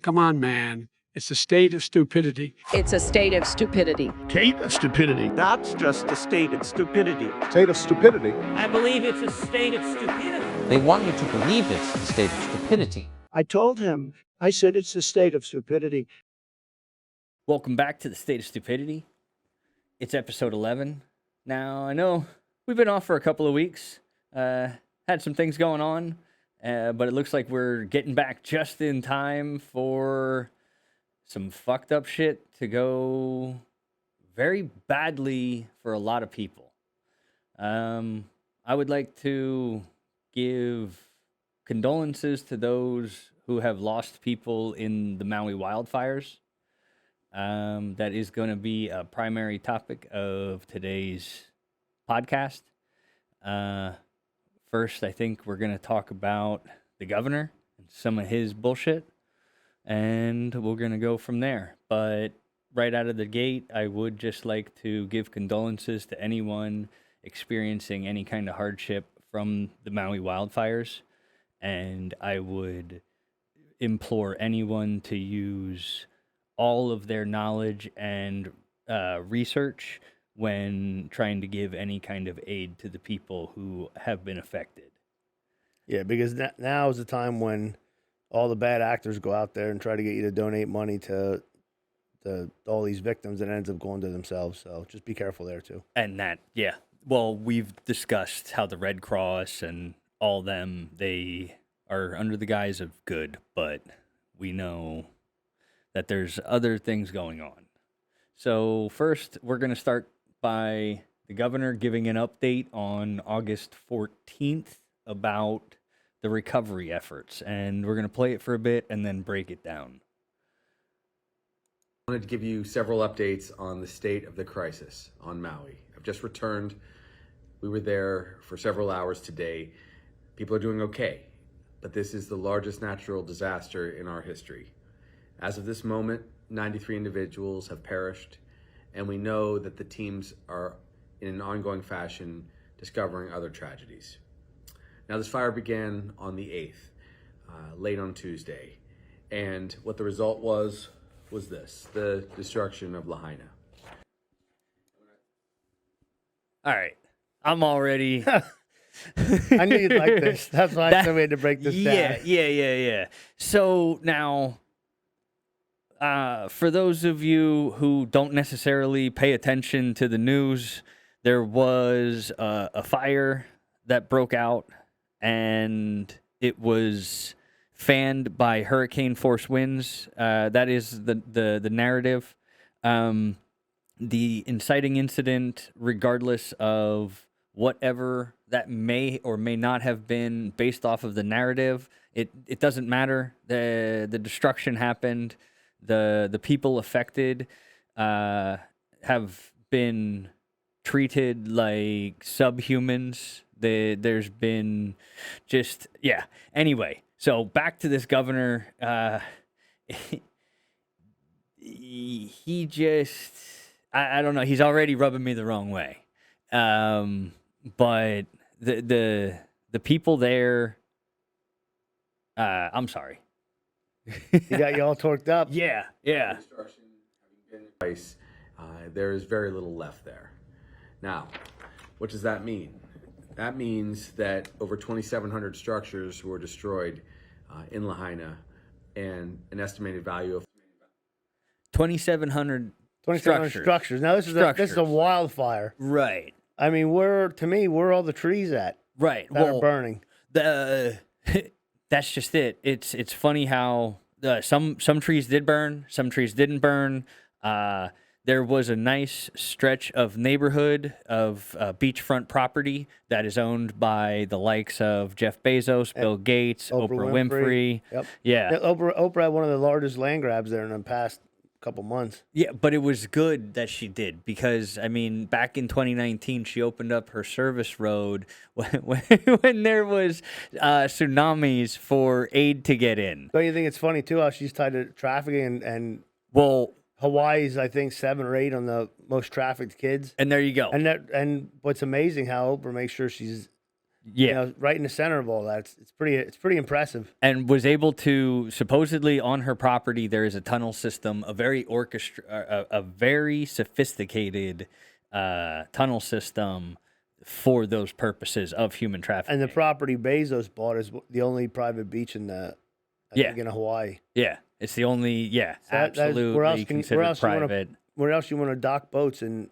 Come on, man. It's a state of stupidity. It's a state of stupidity. State of stupidity. That's just a state of stupidity. State of stupidity. I believe it's a state of stupidity. They want you to believe it's a state of stupidity. I told him. I said it's a state of stupidity. Welcome back to the State of Stupidity. It's episode 11. Now, I know we've been off for a couple of weeks. Had some things going on, but it looks like we're getting back just in time for some fucked up shit to go very badly for a lot of people. I would like to give condolences to those who have lost people in the Maui Wildfires. That is going to be a primary topic of today's podcast. First, I think we're going to talk about the governor and some of his bullshit, and we're going to go from there. But right out of the gate, I would just like to give condolences to anyone experiencing any kind of hardship from the Maui wildfires, and I would implore anyone to use all of their knowledge and research when trying to give any kind of aid to the people who have been affected. Yeah, because now is the time when all the bad actors go out there and try to get you to donate money to all these victims that ends up going to themselves. So just be careful there too. And that, yeah. Well, we've discussed how the Red Cross and all them, they are under the guise of good, but we know that there's other things going on. So first, we're going to start by the governor giving an update on August 14th about the recovery efforts. And we're going to play it for a bit and then break it down. I wanted to give you several updates on the state of the crisis on Maui. I've just returned. We were there for several hours today. People are doing okay, but this is the largest natural disaster in our history. As of this moment, 93 individuals have perished, and we know that the teams are in an ongoing fashion discovering other tragedies. Now, this fire began on the 8th, late on Tuesday, and what the result was this, the destruction of Lahaina. All right. I'm already... I knew you'd like this. That's why I said we had to break this down. Yeah. So now... for those of you who don't necessarily pay attention to the news, there was a fire that broke out, and it was fanned by hurricane force winds. That is the narrative. The inciting incident, regardless of whatever that may or may not have been based off of the narrative, it doesn't matter. The destruction happened. The people affected have been treated like subhumans. There's been just, yeah. Anyway, so back to this governor. He just, I don't know. He's already rubbing me the wrong way. But the people there, I'm sorry. He got you all torqued up. Yeah. Destruction having been in place, there is very little left there. Now, what does that mean? That means that over 2,700 structures were destroyed in Lahaina, and an estimated value of 2,700 structures. Now this is a wildfire, right? I mean, where all the trees at? Right, that are burning. That's just it. It's funny how some trees did burn, some trees didn't burn. There was a nice stretch of neighborhood of beachfront property that is owned by the likes of Jeff Bezos, Bill Gates, Oprah Winfrey. Yep. Yeah. Oprah had one of the largest land grabs there in the past couple months. Yeah, but it was good that she did because, I mean, back in 2019, she opened up her service road when there was tsunamis for aid to get in. Don't you think it's funny, too, how she's tied to trafficking and well, Hawaii's, I think, 7 or 8 on the most trafficked kids. And there you go. And what's amazing how Oprah makes sure she's Yeah. right in the center of all that. It's pretty impressive. And was able to, supposedly on her property there is a tunnel system, a very sophisticated tunnel system for those purposes of human trafficking. And the property Bezos bought is the only private beach in I think in Hawaii. Yeah, it's the only So absolutely considered private. Where else you want to dock boats and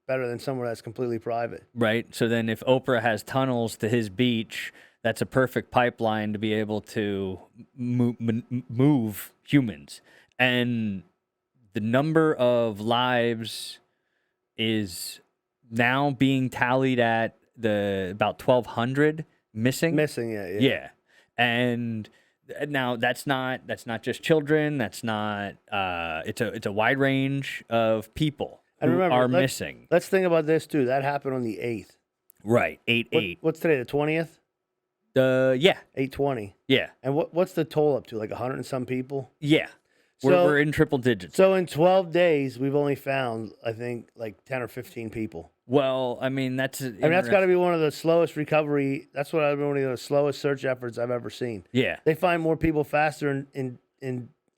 better than somewhere that's completely private? Right. So then if Oprah has tunnels to his beach, that's a perfect pipeline to be able to move humans. And the number of lives is now being tallied at about 1,200 missing. Yeah. And now that's not just children. That's not. It's a wide range of people who are missing. Let's think about this too. That happened on the 8th. Right. 8/8. What's today? The 20th. Yeah. 8/20. Yeah. And what's the toll up to? Like 100 and some people. Yeah. We're in triple digits. So in 12 days, we've only found, I think, like 10 or 15 people. Well, I mean, that's got to be one of the slowest recovery. That's one of the slowest search efforts I've ever seen. Yeah. They find more people faster in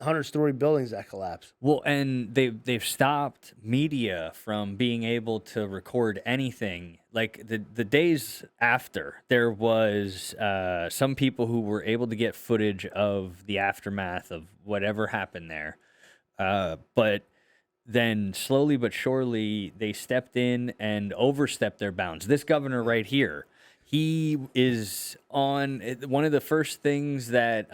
100-story buildings that collapse. Well, and they've stopped media from being able to record anything. Like the days after, there was some people who were able to get footage of the aftermath of whatever happened there. But then slowly but surely, they stepped in and overstepped their bounds. This governor right here, he is on one of the first things that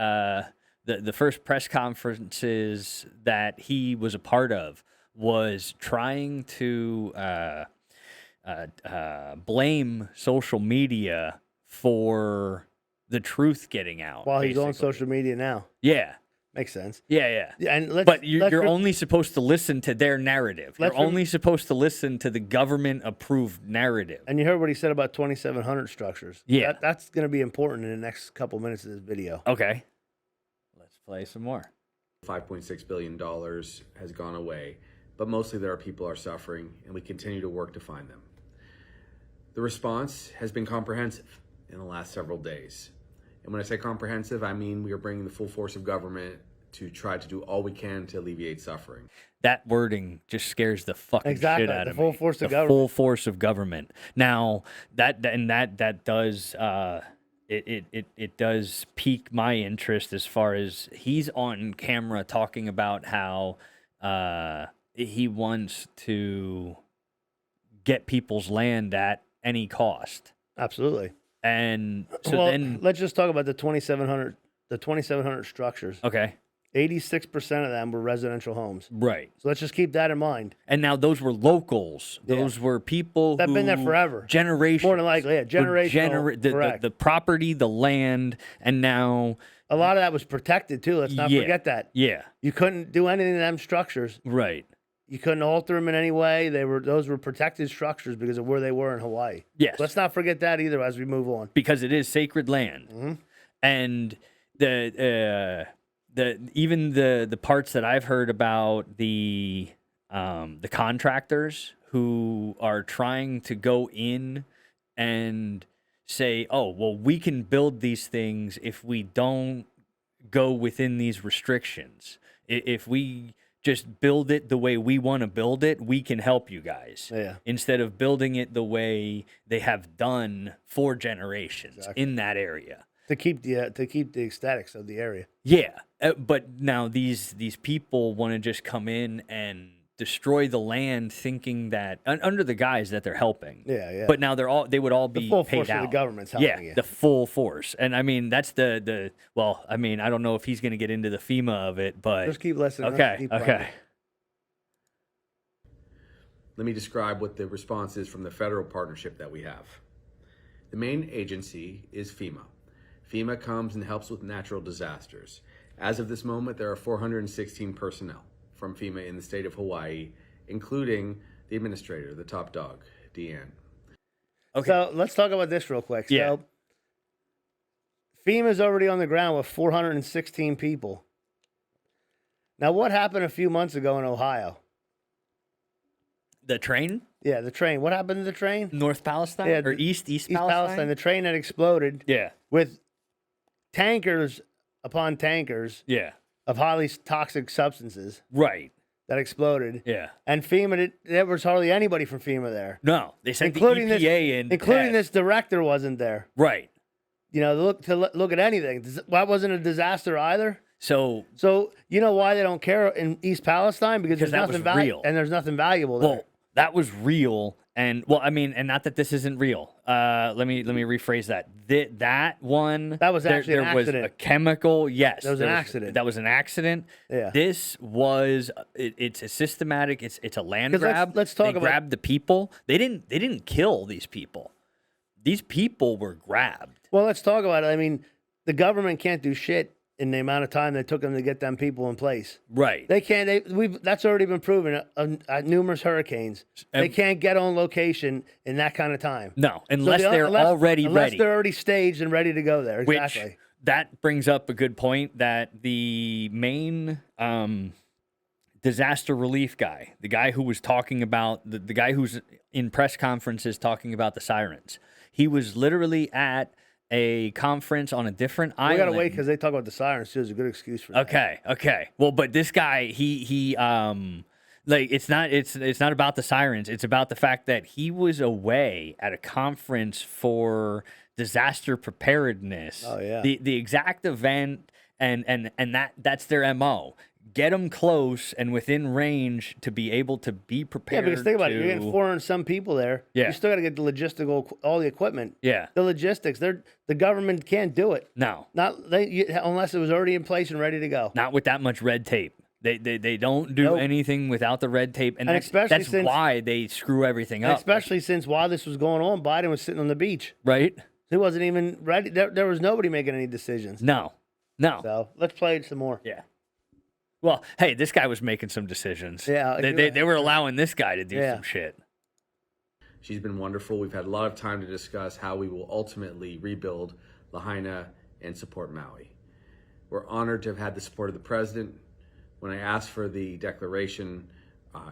the first press conferences that he was a part of was trying to blame social media for the truth getting out. While he's on basically. social media now. Yeah. Makes sense. Yeah. And but you're only supposed to listen to their narrative. You're only supposed to listen to the government-approved narrative. And you heard what he said about 2,700 structures. Yeah. That's going to be important in the next couple minutes of this video. Okay. Let's play some more. $5.6 billion has gone away, but mostly there are people are suffering, and we continue to work to find them. The response has been comprehensive in the last several days. And when I say comprehensive, I mean we are bringing the full force of government to try to do all we can to alleviate suffering. That wording just scares the fucking shit out of me. The full force of government. The full force of government. Now that does it does pique my interest as far as he's on camera talking about how he wants to get people's land at any cost. Absolutely. And so then let's just talk about the 2,700 structures. Okay. 86% of them were residential homes. Right. So let's just keep that in mind. And now those were locals. Those were people that have been there forever. Generations. More than likely, yeah. Generational. Correct. The property, the land, and now a lot of that was protected too. Let's not forget that. Yeah. You couldn't do anything to them structures. Right. You couldn't alter them in any way. Those were protected structures because of where they were in Hawaii. Yes. Let's not forget that either as we move on. Because it is sacred land. Mm-hmm. And the parts that I've heard about the contractors who are trying to go in and say, oh, well, we can build these things if we don't go within these restrictions. If we just build it the way we want to build it, we can help you guys. Yeah. Instead of building it the way they have done for generations in that area. To keep the aesthetics of the area. Yeah, but now these people want to just come in and destroy the land, thinking that under the guise that they're helping. Yeah. But now they would all be the full paid force out. of the government's helping you. The full force, and I mean that's well, I mean I don't know if he's going to get into the FEMA of it, but just keep listening. Okay. Let me describe what the response is from the federal partnership that we have. The main agency is FEMA. FEMA comes and helps with natural disasters. As of this moment, there are 416 personnel from FEMA in the state of Hawaii, including the administrator, the top dog, Deanne. Okay. So let's talk about this real quick. Yeah. So FEMA's already on the ground with 416 people. Now, what happened a few months ago in Ohio? The train, Yeah, the train. What happened to the train? North Palestine Yeah, or the- East East Palestine. Palestine. The train that exploded Yeah, with tankers upon tankers yeah, of highly toxic substances right. that exploded. Yeah, And FEMA, there was hardly anybody from FEMA there. no, they sent Including the this- EPA in, to Including test. this director wasn't there. Right. You know, look at anything. That wasn't a disaster either. So, So you know why they don't care in East Palestine? Because there's that nothing was real. and there's nothing valuable there. well, that was real, and well, I mean, and not that this isn't real. Let me rephrase that. That one, That was actually an there was accident. a chemical. Yes, That was there an accident. That was an accident. Yeah. This was. It's a systematic. It's a land 'Cause grab. let's talk they about- grabbed the people. They didn't kill these people. These people were grabbed. Well, let's talk about it. I mean, the government can't do shit in the amount of time they took them to get them people in place. Right. They can't. That's already been proven at numerous hurricanes. They And- can't get on location in that kind of time. No, So unless they're already unless ready. they're already staged and ready to go there. Which Exactly. that brings up a good point that the main disaster relief guy, the guy who was talking about the guy who's in press conferences talking about the sirens, he was literally at a conference on a different We island. gotta wait because they talk about the sirens too. There's a good excuse for that. Okay. Well, but this guy, he like it's not about the sirens. It's about the fact that he was away at a conference for disaster preparedness. Oh, yeah. The exact event and that's their MO. Get them close and within range to be able to be Yeah, prepared. because think about it. You're to- getting 400 some people there. Yeah. You still got to get the logistical, all the equipment. Yeah. The logistics. The government can't do it. No. Unless it was already in place and ready to go. Not with that much red tape. They don't do Nope. anything without the red tape, and And that's, especially that's since- why they screw everything And up. especially since while this was going on, Biden was sitting on the beach. Right? He wasn't even ready. There was nobody making any decisions. No. So let's play it some more. Yeah. Well, hey, this guy was making some decisions. Yeah, They were allowing this guy to do Yeah. some shit. She's been wonderful. We've had a lot of time to discuss how we will ultimately rebuild Lahaina and support Maui. We're honored to have had the support of the president. When I asked for the declaration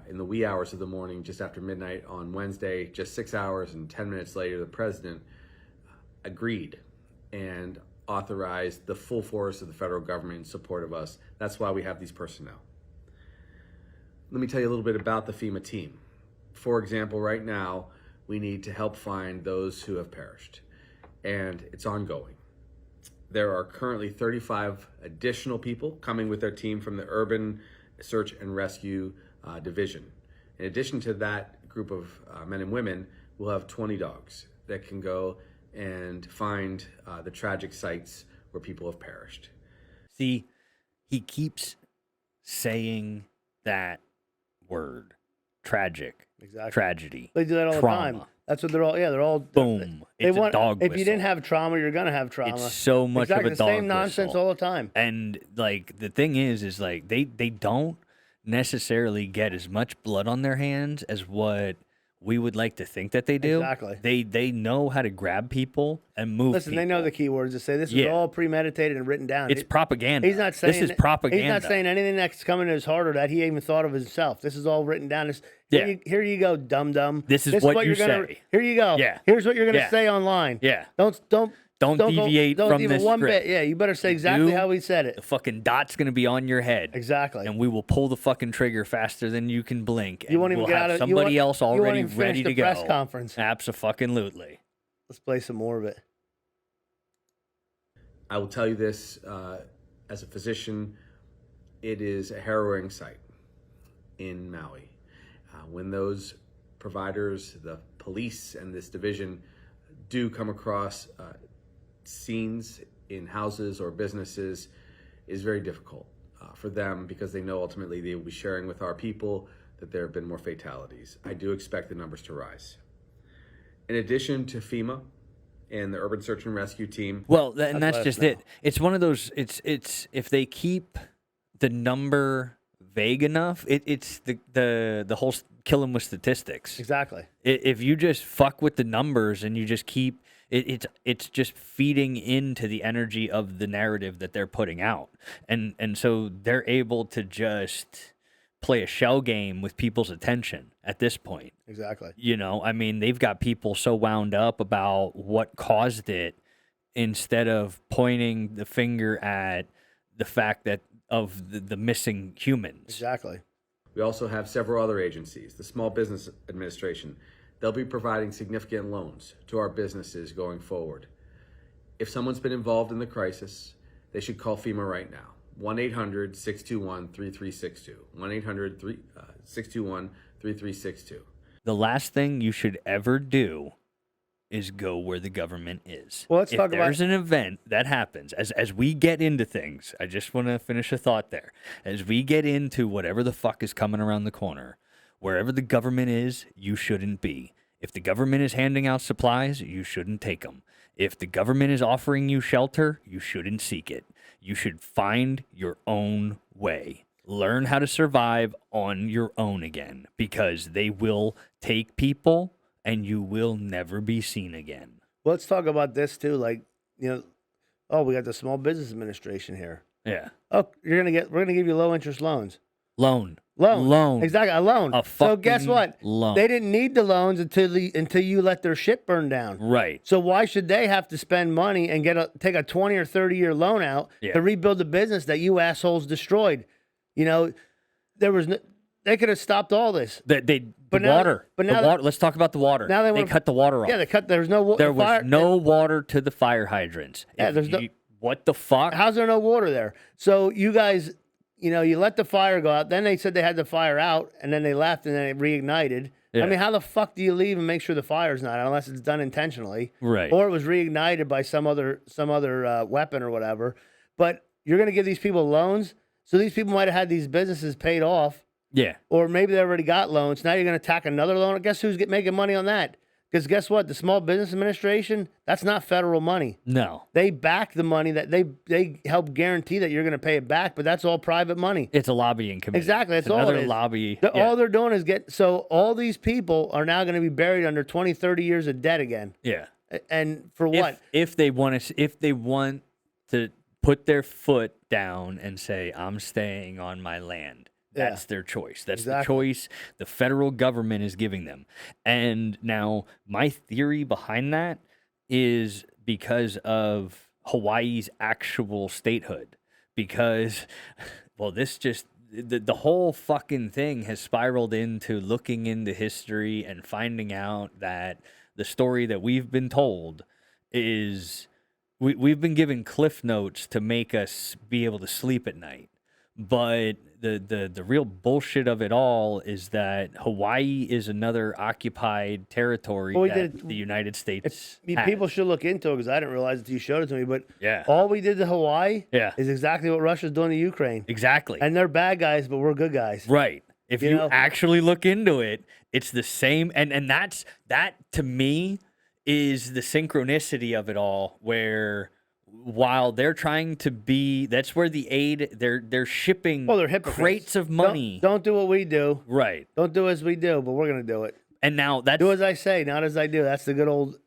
in the wee hours of the morning, just after midnight on Wednesday, just 6 hours and 10 minutes later, the president agreed and authorized the full force of the federal government in support of us. That's why we have these personnel. Let me tell you a little bit about the FEMA team. For example, right now, we need to help find those who have perished, and it's ongoing. There are currently 35 additional people coming with their team from the Urban Search and Rescue Division. In addition to that group of men and women, we'll have 20 dogs that can go and find the tragic sites where people have perished. See, he keeps saying that word. Tragic. Exactly. Tragedy. They do that all trauma. the time. That's what they're all. Yeah, they're all. Boom. They It's want. a dog If you didn't whistle. have trauma, you're gonna have trauma. It's so much exactly of a the dog same nonsense whistle. all the time. And like the thing is like they don't necessarily get as much blood on their hands as what we would like to think that they do. Exactly. They know how to grab people and move. Listen, they know the keywords to say. This is Yeah. all premeditated and written down. It's propaganda. He's not saying this is propaganda. He's not saying anything that's coming to his heart or that he even thought of himself. This is all written down. Yeah. Here you go, dum dum. This is what you you're gonna. say. Here you go. Yeah. Here's what you're gonna Yeah. say online. Yeah. Don't deviate don't from even this one script. bit. Yeah, you better say exactly do, how he said The it. fucking dot's gonna be on your head. Exactly. And we will pull the fucking trigger faster than you can blink. You won't and even we'll get have out of somebody else you won't already even finish ready the to go. press conference. Absolutely. Let's play some more of it. I will tell you this, as a physician, it is a harrowing sight in Maui. When those providers, the police and this division do come across scenes in houses or businesses, is very difficult for them because they know ultimately they will be sharing with our people that there have been more fatalities. I do expect the numbers to rise. In addition to FEMA and the Urban Search and Rescue Team, Well, and that's let us just know. it. It's one of those. It's if they keep the number vague enough, it's the whole kill them with statistics. Exactly. If you just fuck with the numbers and you just keep it's just feeding into the energy of the narrative that they're putting out, and so they're able to just play a shell game with people's attention at this point. Exactly. You know, I mean, they've got people so wound up about what caused it instead of pointing the finger at the fact that of the missing humans. Exactly. We also have several other agencies. The Small Business Administration, they'll be providing significant loans to our businesses going forward. If someone's been involved in the crisis, they should call FEMA right now. 1-800-621-3362. 1-800-621-3362. The last thing you should ever do is go where the government is. Well, let's if talk about- there's an event that happens, as we get into things, I just want to finish a thought there. As we get into whatever the fuck is coming around the corner, wherever the government is, you shouldn't be. If the government is handing out supplies, you shouldn't take them. If the government is offering you shelter, you shouldn't seek it. You should find your own way. Learn how to survive on your own again, because they will take people and you will never be seen again. Well, let's talk about this too. Like, oh, we got the Small Business Administration here. Yeah. Oh, we're gonna give you low interest loans. Loan. Loan. Exactly, a loan. A So guess fucking what? loan. They didn't need the loans until you let their shit burn down. Right. So why should they have to spend money and take a 20 or 30-year loan out Yeah. to rebuild the business that you assholes destroyed? There was they could have stopped all this. But now- water. but The now water. Let's talk about the water. now they they wanna- cut the water off. Yeah, there was no there was fire, no water to the fire hydrants. Yeah, If there's no- you- what the fuck? How's there no water there? So you guys, you let the fire go out. Then they said they had the fire out, and then they left, and then it reignited. Yeah. I mean, how the fuck do you leave and make sure the fire's not out unless it's done intentionally, Right. Or it was reignited by some other weapon or whatever. But you're going to give these people loans, so these people might have had these businesses paid off, Yeah. or maybe they already got loans. Now you're going to tack another loan. Guess who's making money on that? Because guess what? The Small Business Administration, that's not federal money. No. They back the money that they help guarantee that you're going to pay it back, but that's all private money. It's a lobbying committee. Exactly, that's It's all it another is. lobby. The- yeah. All they're doing is so all these people are now going to be buried under 20, 30 years of debt again. Yeah. And for what? If they want to put their foot down and say, I'm staying on my land. Yeah. That's their choice. That's Exactly. the choice the federal government is giving them. And now my theory behind that is because of Hawaii's actual statehood. Because, well, the whole fucking thing has spiraled into looking into history and finding out that the story that we've been told is we've been given cliff notes to make us be able to sleep at night. But the real bullshit of it all is that Hawaii is another occupied territory Well, we that did- the United States People has. should look into it because I didn't realize until you showed it to me. But Yeah. all we did to Hawaii Yeah. is exactly what Russia's doing to Ukraine. Exactly. And they're bad guys, but we're good guys. Right. If You you know? actually look into it, it's the same. And that to me is the synchronicity of it all, where while they're trying to be, that's where the aid, they're shipping Well, they're hypocrites. crates of money. Don't do what we do. Right. Don't do as we do, but we're going to do it. And now that's, Do as I say, not as I do. That's the good old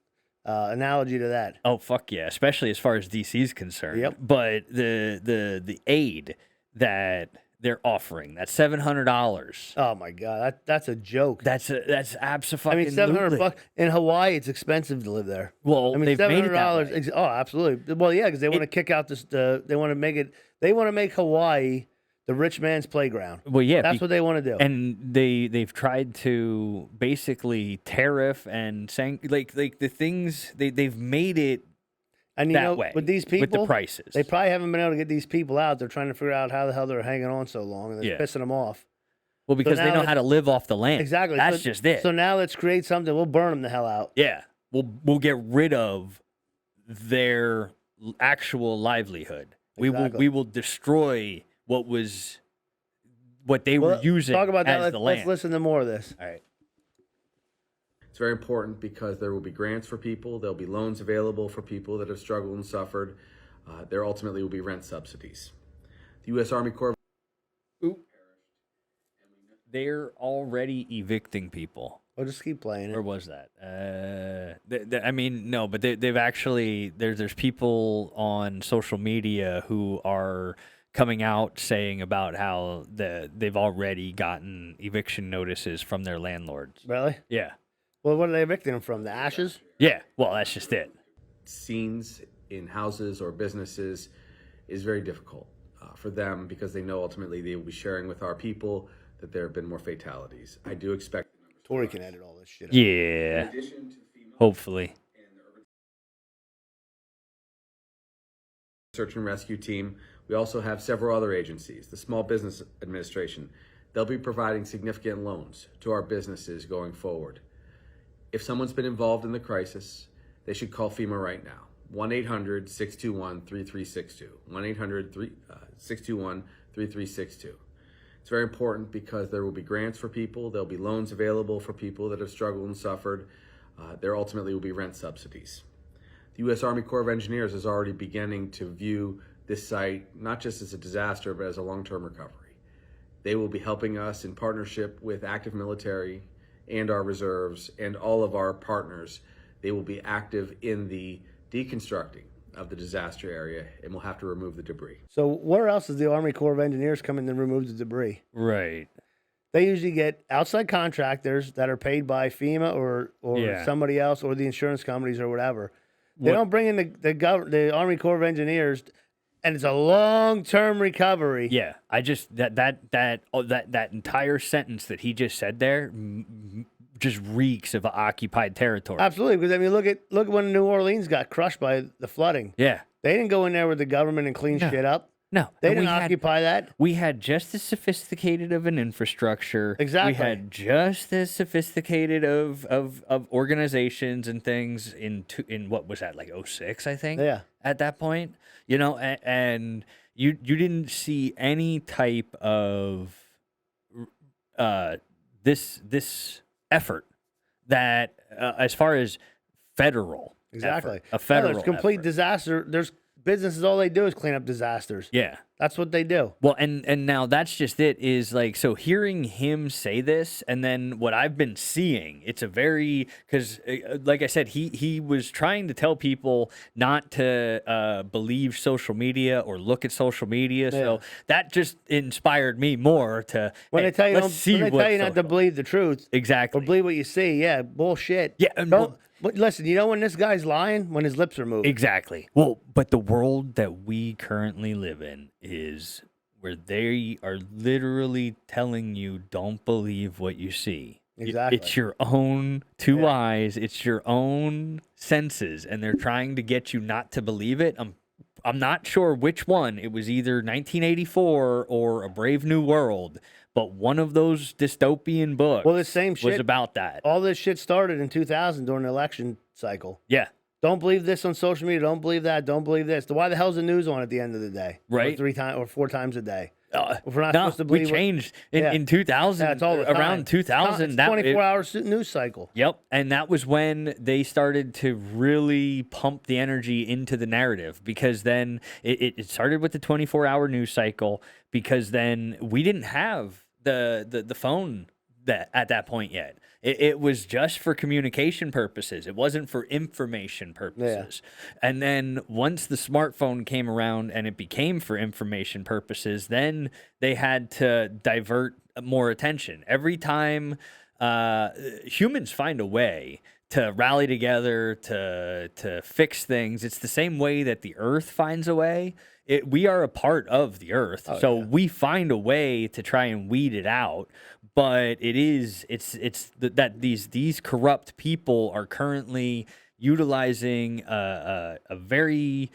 analogy to that. oh, fuck yeah. Especially as far as DC's concerned. Yep. But the aid that they're offering, that's $700. Oh my God, that's a joke. That's absolutely. I mean, $700 in Hawaii. It's expensive to live there. Well, I mean, they've made it that $700. way. Oh, absolutely. Well, yeah, because they want to kick out this. They want to make it. They want to make Hawaii the rich man's playground. Well, yeah, That's what they want to do. And they've tried to basically tariff and like the things they've made it And you that know, way with these people, with the prices. they probably haven't been able to get these people out. They're trying to figure out how the hell they're hanging on so long, and it's Yeah. pissing them off. well, because they now know it- how to live off the land. Exactly. That's So- just it. So now let's create something. We'll burn them the hell out. Yeah, we'll get rid of their actual livelihood. Exactly. We will destroy what they were using Talk about that. as the Let's land. listen to more of this. All right. It's very important because there will be grants for people. There'll be loans available for people that have struggled and suffered. There ultimately will be rent subsidies. The U.S. Army Corps of They're already evicting people. We'll just keep playing Where it. was that? I mean, no, but they've actually there's people on social media who are coming out saying about how they've already gotten eviction notices from their landlords. Really? Yeah. Well, what are they evicting them from? The ashes? Yeah. Well, that's just it. Scenes in houses or businesses is very difficult for them because they know ultimately they will be sharing with our people that there have been more fatalities. I do expect Tori can edit all this shit out. Yeah. Hopefully. Search and rescue team. We also have several other agencies. The Small Business Administration. They'll be providing significant loans to our businesses going forward. If someone's been involved in the crisis, they should call FEMA right now. 1-800-621-3362. 1-800-621-3362. It's very important because there will be grants for people. There'll be loans available for people that have struggled and suffered. There ultimately will be rent subsidies. The U.S. Army Corps of Engineers is already beginning to view this site not just as a disaster, but as a long-term recovery. They will be helping us in partnership with active military and our reserves and all of our partners. They will be active in the deconstructing of the disaster area, and we'll have to remove the debris. So where else does the Army Corps of Engineers come in and remove the debris? Right. They usually get outside contractors that are paid by FEMA or Yeah. somebody else or the insurance companies or whatever. They don't bring in the Army Corps of Engineers, and it's a long-term recovery. Yeah. I just that entire sentence that he just said there just reeks of occupied territory. Absolutely, because I mean, look at when New Orleans got crushed by the flooding. Yeah. They didn't go in there with the government and clean shit up. No. They And didn't occupy that. We had just as sophisticated of an infrastructure. Exactly. We had just as sophisticated of organizations and things in what was that, like 06, I think? Yeah. At that point, you know, and you didn't see any type of this effort that as far as federal Exactly. effort, a federal there's complete effort. disaster. There's businesses, all they do is clean up disasters. Yeah. That's what they do. Well, and now that's just it, is like, so hearing him say this, and then what I've been seeing, it's a very, because like I said, he was trying to tell people not to believe social media or look at social media. So that just inspired me more to, When hey, they tell you, let's see when they what tell you not to social- believe the truth Exactly. or believe what you see, yeah, bullshit. Yeah, and Don't, but listen, you know when this guy's lying? When his lips are moving. Exactly. Well, but the world that we currently live in is where they are literally telling you don't believe what you see. Exactly. It's your own two eyes, it's your own senses, and they're trying to get you not to believe it. I'm not sure which one. It was either 1984 or A Brave New World, but one of those dystopian books Well, the same shit was about that. All this shit started in 2000 during the election cycle. Yeah. Don't believe this on social media. Don't believe that. Don't believe this. Why the hell's the news on at the end of the day? Right. Or 3 times or 4 times a day. If we're not No, supposed to believe we changed in 2000. Yeah, it's all the time. Around 2000. It's that 24-hour news cycle. Yep, and that was when they started to really pump the energy into the narrative, because then it started with the 24-hour news cycle, because then we didn't have the phone that at that point yet. It was just for communication purposes. It wasn't for information purposes. And then once the smartphone came around and it became for information purposes, then they had to divert more attention. Every time humans find a way to rally together, to fix things, it's the same way that the earth finds a way. We are a part of the earth, so we find a way to try and weed it out. But that these corrupt people are currently utilizing a very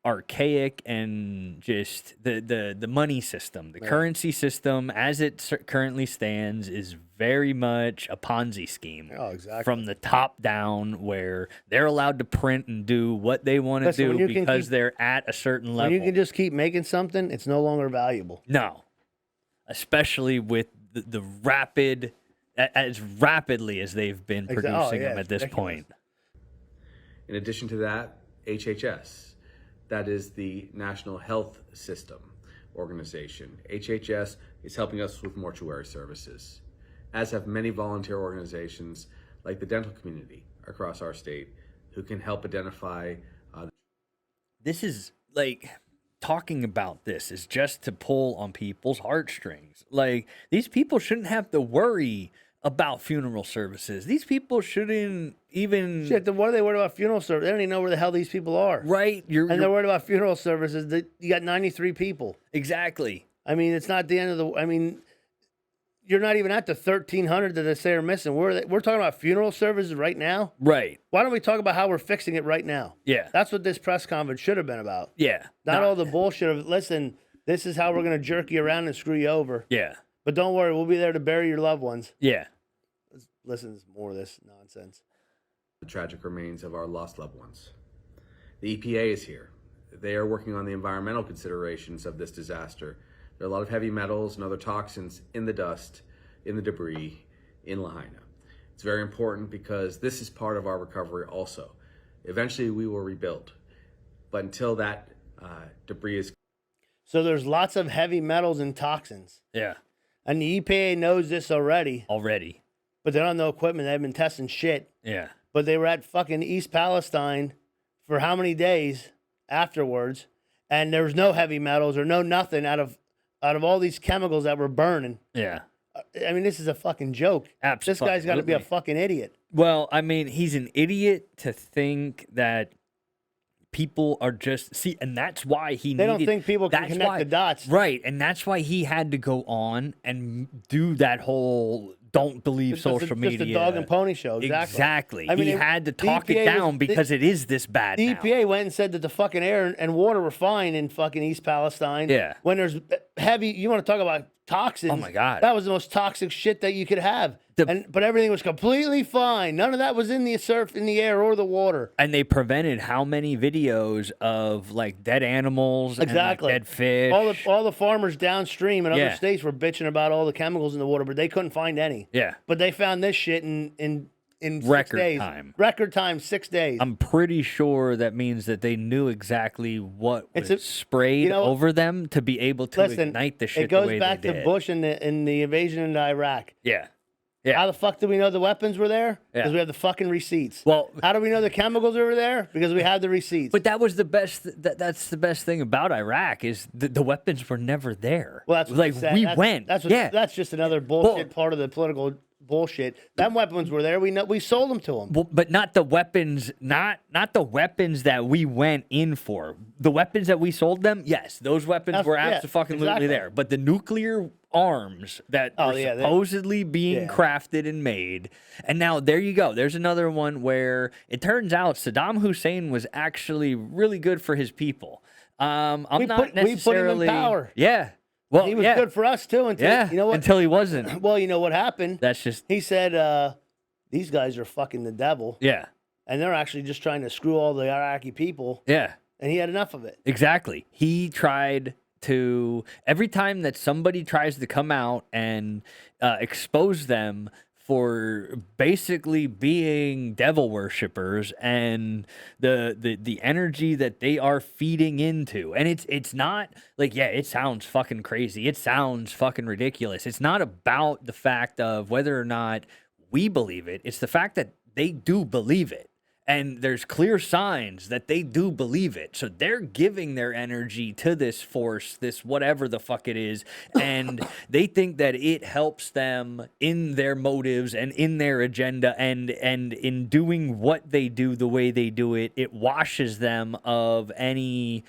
archaic and just the money system, the currency system as it currently stands is very much a Ponzi scheme. Oh, exactly. From the top down, where they're allowed to print and do what they want to do because they're at a certain level. When you can just keep making something, it's no longer valuable. No, especially with the rapid, as rapidly as they've been producing them at this point. In addition to that, HHS, that is the National Health System Organization. HHS is helping us with mortuary services, as have many volunteer organizations like the dental community across our state, who can help identify. This is like talking about this is just to pull on people's heartstrings. Like, these people shouldn't have to worry about funeral services. These people shouldn't even... Shit, then what are they worried about funeral service? They don't even know where the hell these people are. Right. They're worried about funeral services. You got 93 people. Exactly. I mean, it's not the end of the... I mean, you're not even at the 1,300 that they say are missing. We're talking about funeral services right now? Right. Why don't we talk about how we're fixing it right now? Yeah. That's what this press conference should have been about. Yeah. Not all the bullshit of, listen, this is how we're going to jerk you around and screw you over. Yeah. But don't worry, we'll be there to bury your loved ones. Yeah. Listen to more of this nonsense. The tragic remains of our lost loved ones. The EPA is here. They are working on the environmental considerations of this disaster. There are a lot of heavy metals and other toxins in the dust, in the debris, in Lahaina. It's very important because this is part of our recovery also. Eventually we will rebuild. But until that debris is... So there's lots of heavy metals and toxins. Yeah. And the EPA knows this already. But they don't have no equipment. They've been testing shit. Yeah. But they were at fucking East Palestine for how many days afterwards, and there was no heavy metals or no nothing out of all these chemicals that were burning. Yeah. I mean, this is a fucking joke. This guy's got to be a fucking idiot. Well, I mean, he's an idiot to think that people are just... See, and that's why he They don't think people can connect the dots. Right, and that's why he had to go on and do that whole... Don't believe social media. Just a dog and pony show. Exactly. I mean, he had to talk it down because it is this bad The now. EPA went and said that the fucking air and water were fine in fucking East Palestine. Yeah. When there's heavy, you want to talk about toxins. Oh, my God. That was the most toxic shit that you could have. But everything was completely fine. None of that was in the surf, in the air, or the water. And they prevented how many videos of like dead animals and like, dead fish. All the farmers downstream in other Yeah. states were bitching about all the chemicals in the water, but they couldn't find any. Yeah. But they found this shit in Record 6 days. time. Record time, 6 days. I'm pretty sure that means that they knew exactly what was a- sprayed you know, over them to be able to Listen, ignite the shit it goes the way back they to did. Bush and the invasion into Iraq. Yeah. Yeah. How the fuck do we know the weapons were there? Because Yeah. we have the fucking receipts. Well, how do we know the chemicals were there? Because we have the receipts. But that was the best. That's the best thing about Iraq is the weapons were never there. Well, that's what like they said. we went. That's just another bullshit part of the political bullshit. Them weapons were there. We sold them to them. Well, but not the weapons. Not the weapons that we went in for. The weapons that we sold them. Yes, those weapons were absolutely exactly. there. But the nuclear arms that were supposedly being crafted and made, and now there you go. There's another one where it turns out Saddam Hussein was actually really good for his people. I'm not necessarily. We put him in power. Yeah. Well, he was good for us too. Until you know what? Until he wasn't. Well, you know what happened? That's just. He said, "These guys are fucking the devil." Yeah. And they're actually just trying to screw all the Iraqi people. Yeah. And he had enough of it. Exactly. He tried to every time that somebody tries to come out and expose them for basically being devil worshippers and the energy that they are feeding into. And it's not like, yeah, it sounds fucking crazy. It sounds fucking ridiculous. It's not about the fact of whether or not we believe it. It's the fact that they do believe it. And there's clear signs that they do believe it. So they're giving their energy to this force, this whatever the fuck it is. And they think that it helps them in their motives and in their agenda. And in doing what they do the way they do it, it washes them of any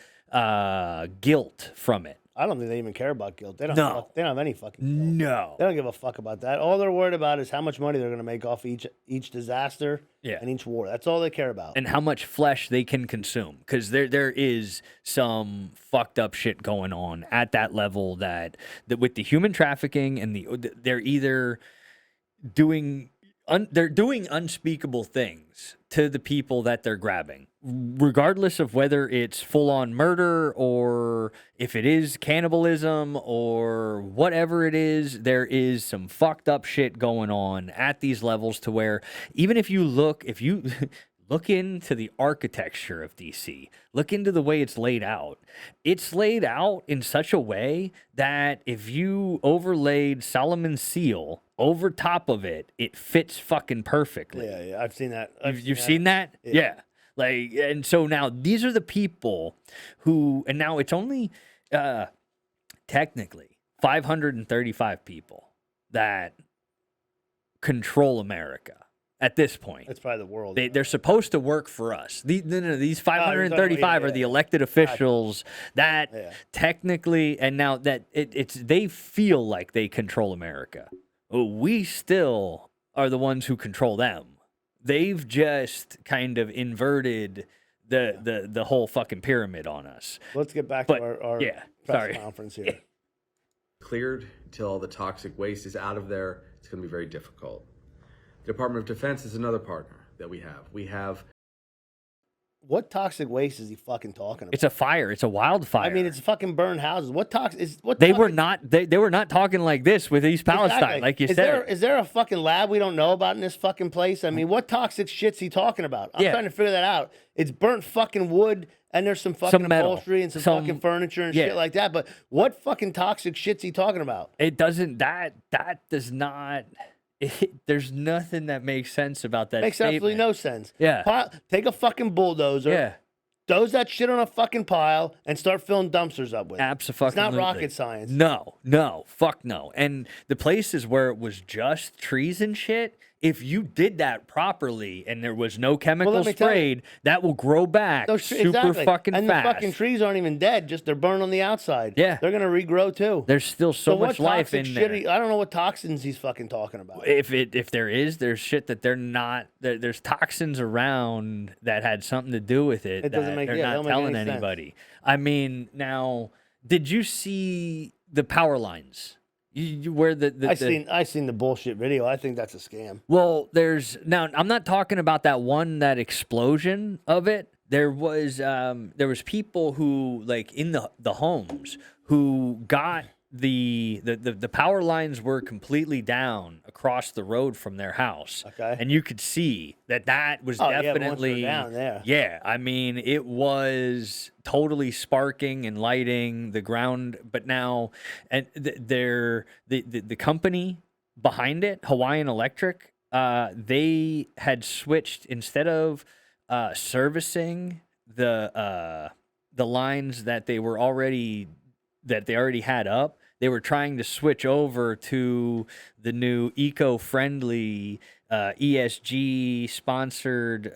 guilt from it. I don't think they even care about guilt. They don't. No. They don't have any fucking guilt. No. They don't give a fuck about that. All they're worried about is how much money they're going to make off each disaster and each war. That's all they care about. And how much flesh they can consume. Because there is some fucked up shit going on at that level that with the human trafficking and they're either doing unspeakable things to the people that they're grabbing, regardless of whether it's full-on murder or if it is cannibalism or whatever it is. There is some fucked up shit going on at these levels to where even if you look into the architecture of DC, look into the way it's laid out. It's laid out in such a way that if you overlaid Solomon's seal over top of it, it fits fucking perfectly. Yeah, I've seen that. You've seen that? Yeah. Like, and so now these are the people who, and now it's only technically 535 people that control America at this point. That's probably the world. They're supposed to work for us. These 535 are the elected officials that technically, and now that they feel like they control America. We still are the ones who control them. They've just kind of inverted the whole fucking pyramid on us. Let's get back to our press conference here. Cleared until all the toxic waste is out of there, it's going to be very difficult. The Department of Defense is another partner that we have. We have. What toxic waste is he fucking talking about? It's a fire. It's a wildfire. I mean, it's fucking burned houses. What toxic is what? They were not. They were not talking like this with East Palestine, Exactly. like you said. Is there a fucking lab we don't know about in this fucking place? I mean, what toxic shit's he talking about? I'm trying to figure that out. It's burnt fucking wood, and there's some fucking metal. upholstery and some fucking furniture and shit like that. But what fucking toxic shit's he talking about? It doesn't. That does not. There's nothing that makes sense about that. Makes absolutely no sense. Yeah. Take a fucking bulldozer. Yeah. Doze that shit on a fucking pile and start filling dumpsters up with it. Absolutely. It's not rocket science. No, fuck no. And the places where it was just trees and shit, if you did that properly and there was no chemical sprayed, that will grow back super fucking and fast. The fucking trees aren't even dead; just they're burned on the outside. Yeah, they're gonna regrow too. There's still so much life in there. I don't know what toxins he's fucking talking about. If there's shit that they're not. There's toxins around that had something to do with it. It doesn't make. They're not telling anybody. I mean, now, did you see the power lines? Where I seen the bullshit video. I think that's a scam. Well, I'm not talking about that explosion of it. There was people who, like, in the homes who got the power lines were completely down across the road from their house. Okay. And you could see that was definitely down there. Yeah, I mean, it was totally sparking and lighting the ground, but now and the company behind it, Hawaiian Electric, they had switched instead of servicing the lines that they already had up. They were trying to switch over to the new eco-friendly, ESG sponsored,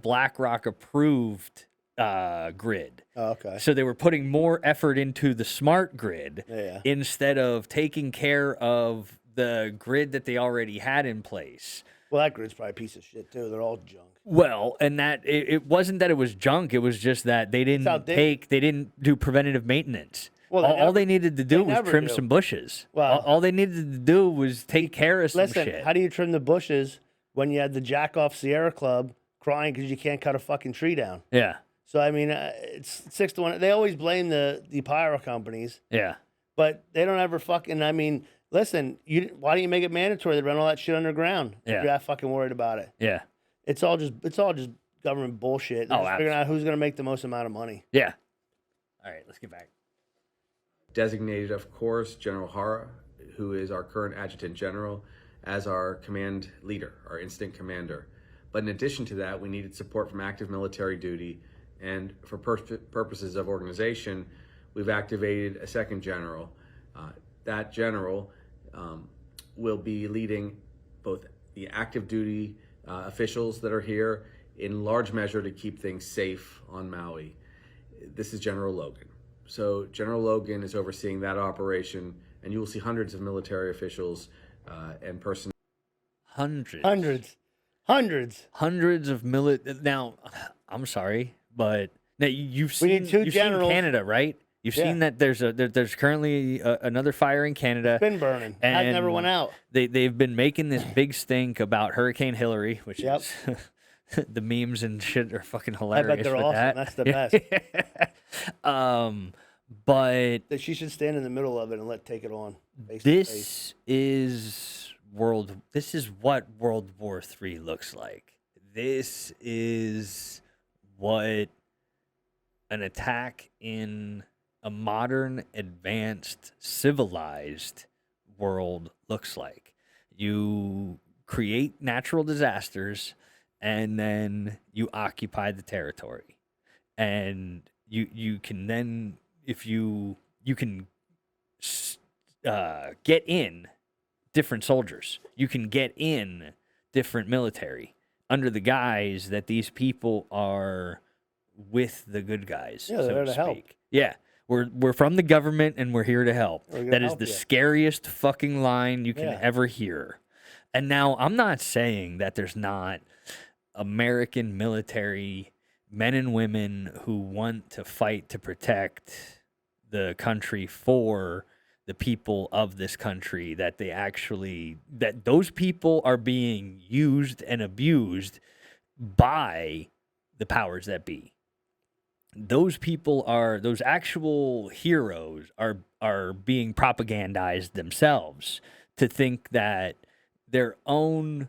BlackRock approved grid. Oh, okay. So they were putting more effort into the smart grid instead of taking care of the grid that they already had in place. Well, that grid's probably a piece of shit too. They're all junk. Well, and that it wasn't that it was junk. It was just that they didn't do preventative maintenance. Well, all they needed to do was trim some bushes. Well, all they needed to do was take care of some shit. How do you trim the bushes when you had the Jack Off Sierra Club crying because you can't cut a fucking tree down? Yeah. So, I mean, it's 6-1. They always blame the pyro companies. Yeah. But they don't ever fucking, I mean, listen, why don't you make it mandatory to run all that shit underground if you're that fucking worried about it? Yeah. It's all just government bullshit. They're just figuring out who's going to make the most amount of money. Yeah. All right, let's get back. Designated, of course, General Hara, who is our current Adjutant General, as our command leader, our instant commander. But in addition to that, we needed support from active military duty, and for purposes of organization, we've activated a second general. That general will be leading both the active duty officials that are here, in large measure to keep things safe on Maui. This is General Logan. So General Logan is overseeing that operation, and you will see hundreds of military officials and personnel. Hundreds of Now, I'm sorry, but now you've seen Canada, right? You've seen that there's currently another fire in Canada. It's been burning. It never went out. They've been making this big stink about Hurricane Hillary, which is the memes and shit are fucking hilarious. I bet they're awesome. That's the best. But she should stand in the middle of it and take it on. This is what World War III looks like. This is what an attack in a modern, advanced, civilized world looks like. You create natural disasters, and then you occupy the territory, and you can then, if you can get in different soldiers, you can get in different military under the guise that these people are with the good guys, Yeah, they're so there to to help. speak. Yeah. We're from the government and we're here to help. We're gonna That is help the you. scariest fucking line you can Yeah. ever hear. And now I'm not saying that there's not American military men and women who want to fight to protect the country for the people of this country, that those people are being used and abused by the powers that be. Those actual heroes are being propagandized themselves to think that their own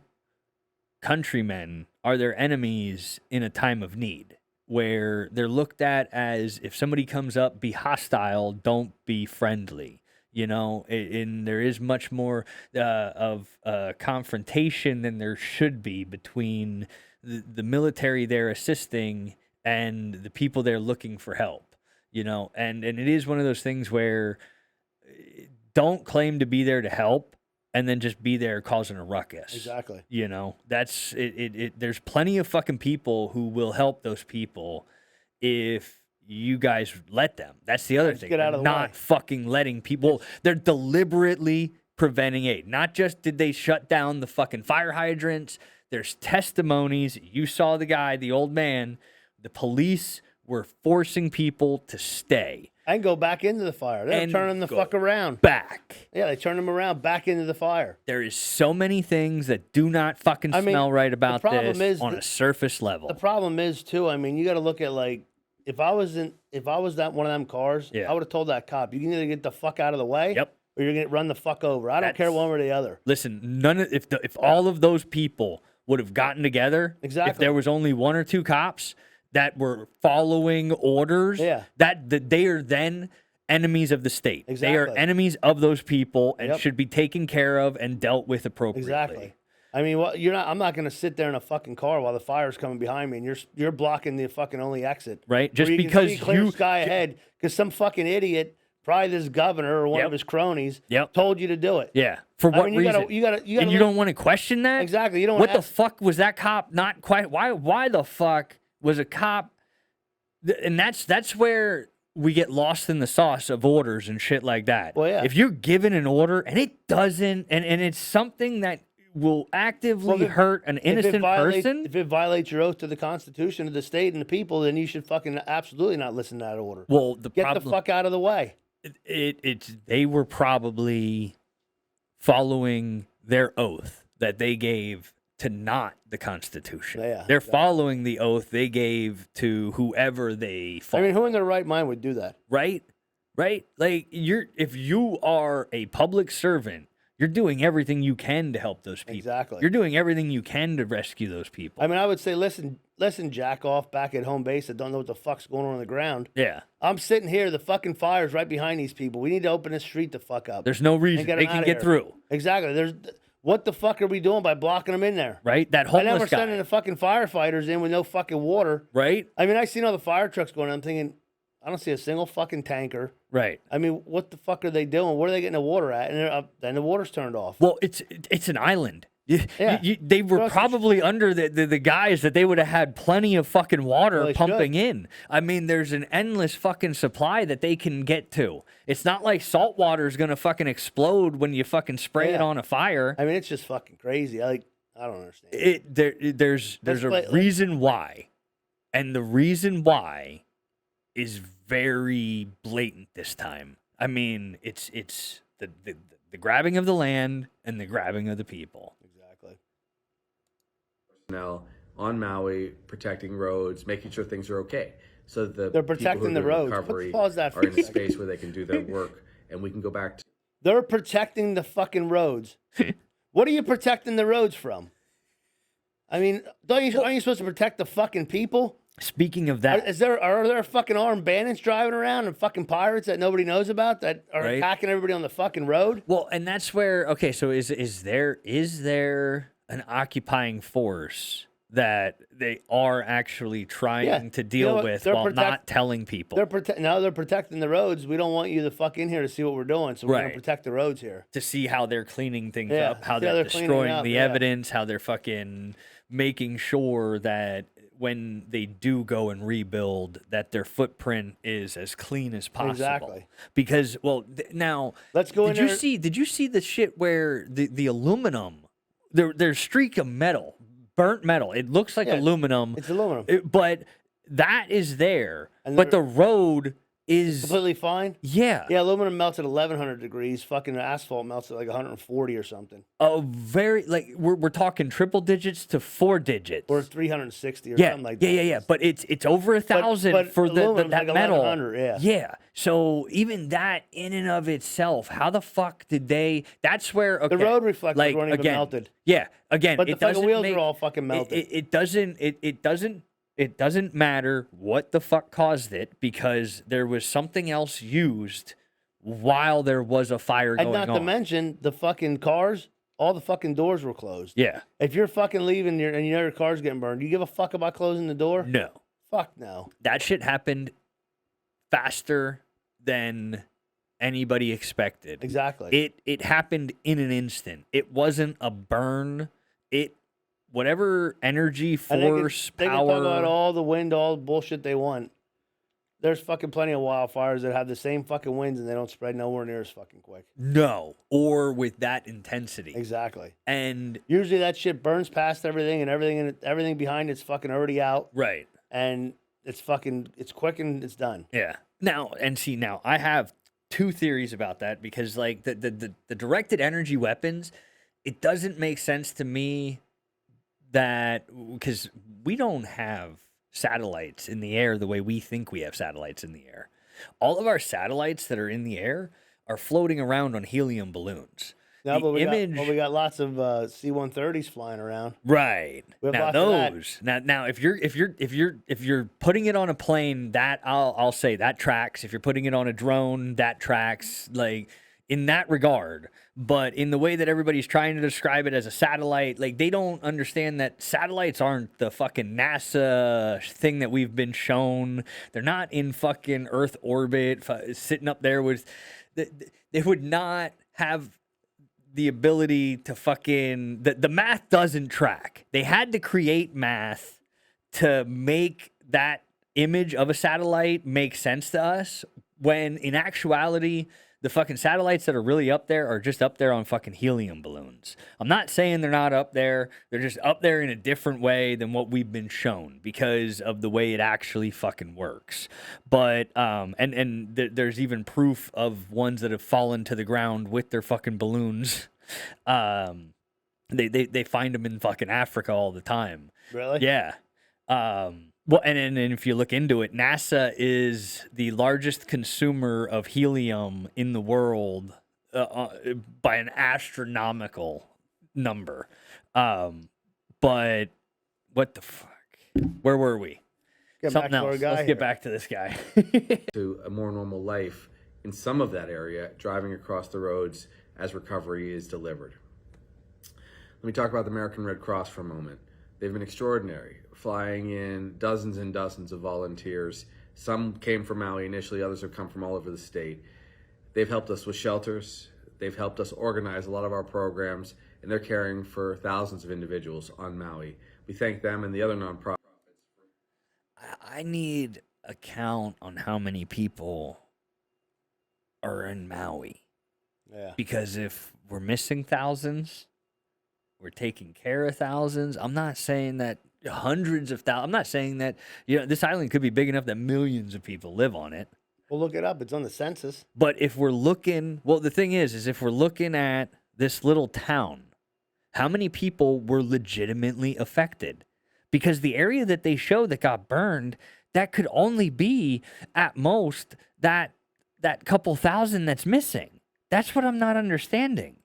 countrymen are their enemies in a time of need, where they're looked at as, if somebody comes up, be hostile, don't be friendly. And there is much more of confrontation than there should be between the military they're assisting and the people they're looking for help, and it is one of those things where don't claim to be there to help and then just be there causing a ruckus. Exactly. That's it. There's plenty of fucking people who will help those people if you guys let them. That's the other thing. get out of the Not way. fucking letting people. They're deliberately preventing aid. Not just did they shut down the fucking fire hydrants. There's testimonies. You saw the guy, the old man. The police were forcing people to stay And go back into the fire. They're And turning the go fuck around. back. Yeah, they turn them around back into the fire. There is so many things that do not fucking I mean, smell right about problem this is on a surface level. The problem is too. I mean, you got to look at, like, if I was that one of them cars, Yeah. I would have told that cop, you can either get the fuck out of the way, Yep. or you're gonna run the fuck over. I don't care That's- one way or the other. Listen, if all of those people would have gotten together, if Exactly. there was only one or two cops that were following orders, Yeah. that they are then enemies of the state. They are Exactly. enemies of those people and Yep. should be taken care of and dealt with appropriately. Exactly. I mean, I'm not gonna sit there in a fucking car while the fire's coming behind me, and you're blocking the fucking only exit. Right? Where Just you can because see clear you sky ahead, because some fucking idiot, probably this governor or one Yep. of his cronies, Yep. told you to do it. Yeah. For I what mean, you reason? gotta and you look- don't want to question that? Exactly. You don't What wanna the fuck was that cop not quite? Why the fuck was a cop? And that's where we get lost in the sauce of orders and shit like that. Well, yeah. If you're given an order and it doesn't, and it's something that will actively Well, if it- hurt an innocent person, If it violates your oath to the Constitution of the state and the people, then you should fucking absolutely not listen to that order. well, the Get problem the fuck out of the way. it's they were probably following their oath that they gave to not the Constitution. Yeah, They're exactly. following the oath they gave to whoever they I follow. mean, who in their right mind would do that? right? Like if you are a public servant, you're doing everything you can to help those people. Exactly. You're doing everything you can to rescue those people. I mean, I would say, listen, jack off back at home base that don't know what the fuck's going on the ground. Yeah. I'm sitting here. The fucking fire's right behind these people. We need to open this street the fuck up. There's no reason get they 'em can outta get here. through. Exactly. What the fuck are we doing by blocking them in there? Right? That I homeless never guy. sending the fucking firefighters in with no fucking water. Right? I mean, I seen all the fire trucks going. I'm thinking, I don't see a single fucking tanker. Right. I mean, what the fuck are they doing? Where are they getting the water at? And then the water's turned off. Well, it's an island. Yeah. They were Well, probably under the guys that they would have had plenty of fucking water Well, they pumping should. in. I mean, there's an endless fucking supply that they can get to. It's not like salt water is gonna fucking explode when you fucking spray it Yeah. on a fire. I mean, it's just fucking crazy. I don't understand. There's Let's a play- reason why, and the reason why is very blatant this time. I mean, it's the grabbing of the land and the grabbing of the people. Exactly. Personnel on Maui protecting roads, making sure things are okay. So that the They're people protecting who are the doing roads. recovery Pause that for are a in a second. space where they can do their work, and we can go back to They're protecting the fucking roads. What are you protecting the roads from? I mean, aren't you supposed to protect the fucking people? Speaking of Are that, there fucking armed bandits driving around and fucking pirates that nobody knows about that are Right. attacking everybody on the fucking road? well, and that's where so is there an occupying force that they are actually trying to You deal know what? with They're while not telling people. Now they're protecting the roads. We don't want you to fuck in here to see what we're doing, so we're going Right. to protect the roads here. To see how they're cleaning things Yeah, up, how see how they're they're cleaning destroying up, the yeah. evidence, how they're fucking making sure that when they do go and rebuild, that their footprint is as clean as possible. Exactly. Because, well, now, Let's go in there. Did you see the shit where the aluminum, there's streak of metal, burnt metal. It looks like Yeah, aluminum. It's aluminum. But that is there. And But they're- the road is, Completely fine. yeah. Yeah, aluminum melts at 1100 degrees. Fucking asphalt melts at like 140 or something, A very, like, we're talking triple digits to 4 digits. or 360 or yeah, something like that. yeah. But it's over 1,000 but for aluminum's that like metal. 1100, yeah. Yeah. So even that in and of itself, how the fuck did they? That's where, okay, The road reflectors like, weren't even again, melted. Yeah, again, But the it fucking doesn't wheels make, are all fucking melted. It doesn't matter what the fuck caused it, because there was something else used while there was a fire And going not on. to mention the fucking cars. All the fucking doors were closed. Yeah. If you're fucking leaving and you know your car's getting burned, do you give a fuck about closing the door? No. Fuck no. That shit happened faster than anybody expected. Exactly. It happened in an instant. It wasn't a burn. Whatever energy, And force, they can talk about power. all the wind, all the bullshit they want. There's fucking plenty of wildfires that have the same fucking winds and they don't spread nowhere near as fucking quick. No, or with that intensity. Exactly. And Usually that shit burns past everything and everything behind it's fucking already out right. and it's quick and it's done. Yeah. Now I have two theories about that, because like the directed energy weapons, it doesn't make sense to me that, because we don't have satellites in the air the way we think we have satellites in the air. All of our satellites that are in the air are floating around on helium balloons. No, but we got got lots of C-130s flying around. right. We have Now lots of that. those. Now if you're putting it on a plane, that I'll say that tracks. If you're putting it on a drone, that tracks, like, in that regard. But in the way that everybody's trying to describe it as a satellite, like, they don't understand that satellites aren't the fucking NASA thing that we've been shown. They're not in fucking Earth orbit, sitting up there with. They would not have the ability to fucking. The math doesn't track. They had to create math to make that image of a satellite make sense to us, when in actuality, the fucking satellites that are really up there are just up there on fucking helium balloons. I'm not saying they're not up there. They're just up there in a different way than what we've been shown, because of the way it actually fucking works. But there's even proof of ones that have fallen to the ground with their fucking balloons. They find them in fucking Africa all the time. Really? Yeah. Well, and if you look into it, NASA is the largest consumer of helium in the world by an astronomical number. But what the fuck? Where were we? Get back Something to our else. guy Let's here. get back to this guy. To a more normal life in some of that area, driving across the roads as recovery is delivered. Let me talk about the American Red Cross for a moment. They've been extraordinary, flying in dozens and dozens of volunteers. Some came from Maui initially, others have come from all over the state. They've helped us with shelters. They've helped us organize a lot of our programs, and they're caring for thousands of individuals on Maui. We thank them and the other nonprofits. I need a count on how many people are in Maui. Yeah. Because if we're missing thousands, we're taking care of thousands. I'm not saying that hundreds of thousands. I'm not saying that, this island could be big enough that millions of people live on it. Well, look it up. It's on the census. But if we're looking, well, the thing is if we're looking at this little town, how many people were legitimately affected? Because the area that they show that got burned, that could only be at most that couple thousand that's missing. That's what I'm not understanding.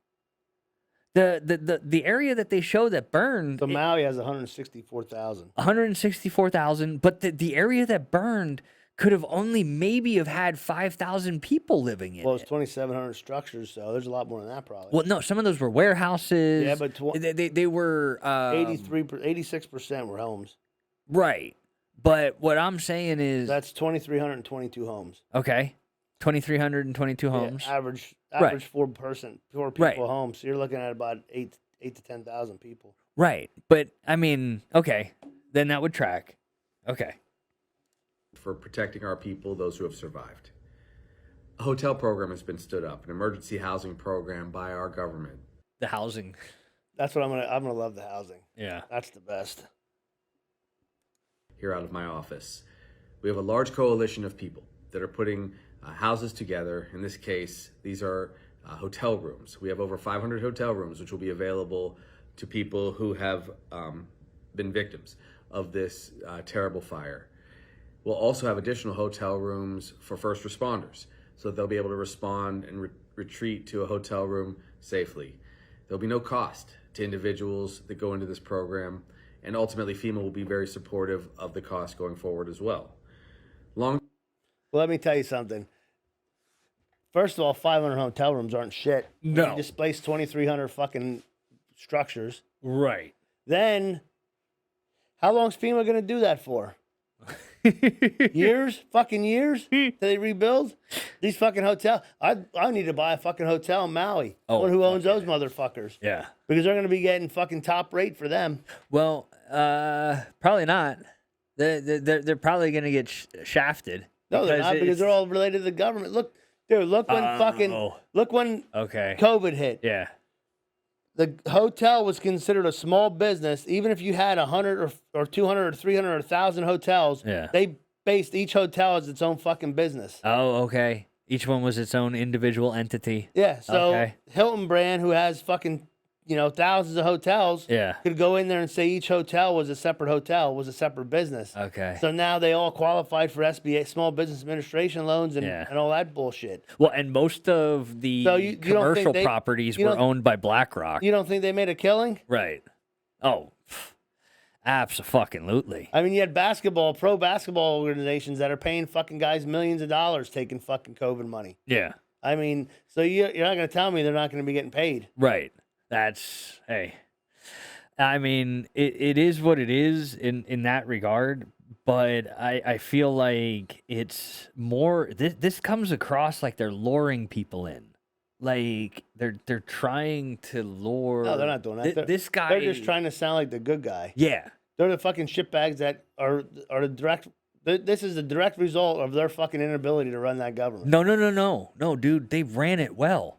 The area that they show that burned, So Maui has 164,000. 164,000, but the area that burned could have only maybe have had 5,000 people living in Well, it's it. 2,700 structures, so there's a lot more than that probably. Well, no, some of those were warehouses. Yeah, but they were 86% were homes. right. But what I'm saying is That's 2,322 homes. okay, 2,322 Yeah, homes. average Right. four people Right. home. So you're looking at about eight to 10,000 people. Right. But I mean, okay, then that would track. Okay. For protecting our people, those who have survived. A hotel program has been stood up, an emergency housing program by our government. The housing. That's what I'm gonna love the housing. Yeah. That's the best. Here out of my office, we have a large coalition of people that are putting houses together. In this case, these are hotel rooms. We have over 500 hotel rooms, which will be available to people who have been victims of this terrible fire. We'll also have additional hotel rooms for first responders, so that they'll be able to respond and retreat to a hotel room safely. There'll be no cost to individuals that go into this program, and ultimately FEMA will be very supportive of the cost going forward as well. Well, let me tell you something. First of all, 500 hotel rooms aren't shit. No. You displaced 2,300 fucking structures. Right. Then, how long's FEMA gonna do that for? Years? Fucking years? Till they rebuild? These fucking hotels. I need to buy a fucking hotel in Maui. Oh, Who owns those motherfuckers? Yeah. Because they're gonna be getting fucking top rate for them. Well, probably not. They're probably gonna get shafted. No, they're not, because it's- they're all related to the government. Look, dude, look when okay. COVID hit. Yeah. The hotel was considered a small business, even if you had 100 or 200 or 300 or 1,000 hotels. Yeah. They based each hotel as its own fucking business. Oh, okay. Each one was its own individual entity. Yeah, so Okay. Hilton brand, who has fucking thousands of hotels, Yeah. could go in there and say each hotel was a separate hotel, was a separate business. Okay. So now they all qualified for SBA, Small Business Administration loans, and, Yeah. and all that bullshit. Well, and most of the So you don't think commercial they- properties you were don't- owned by BlackRock. You don't think they made a killing? Right. Oh, abso-fucking-lutely. I mean, you had pro basketball organizations that are paying fucking guys millions of dollars taking fucking COVID money. Yeah. I mean, so you're not going to tell me they're not going to be getting paid. Right. That's, hey. I mean, it is what it is in that regard, but I feel like it's more, this comes across like they're luring people in. Like they're trying to lure. No, they're not doing that. This guy. They're just trying to sound like the good guy. Yeah. They're the fucking shitbags that are the direct. This is the direct result of their fucking inability to run that government. No, dude. They ran it well.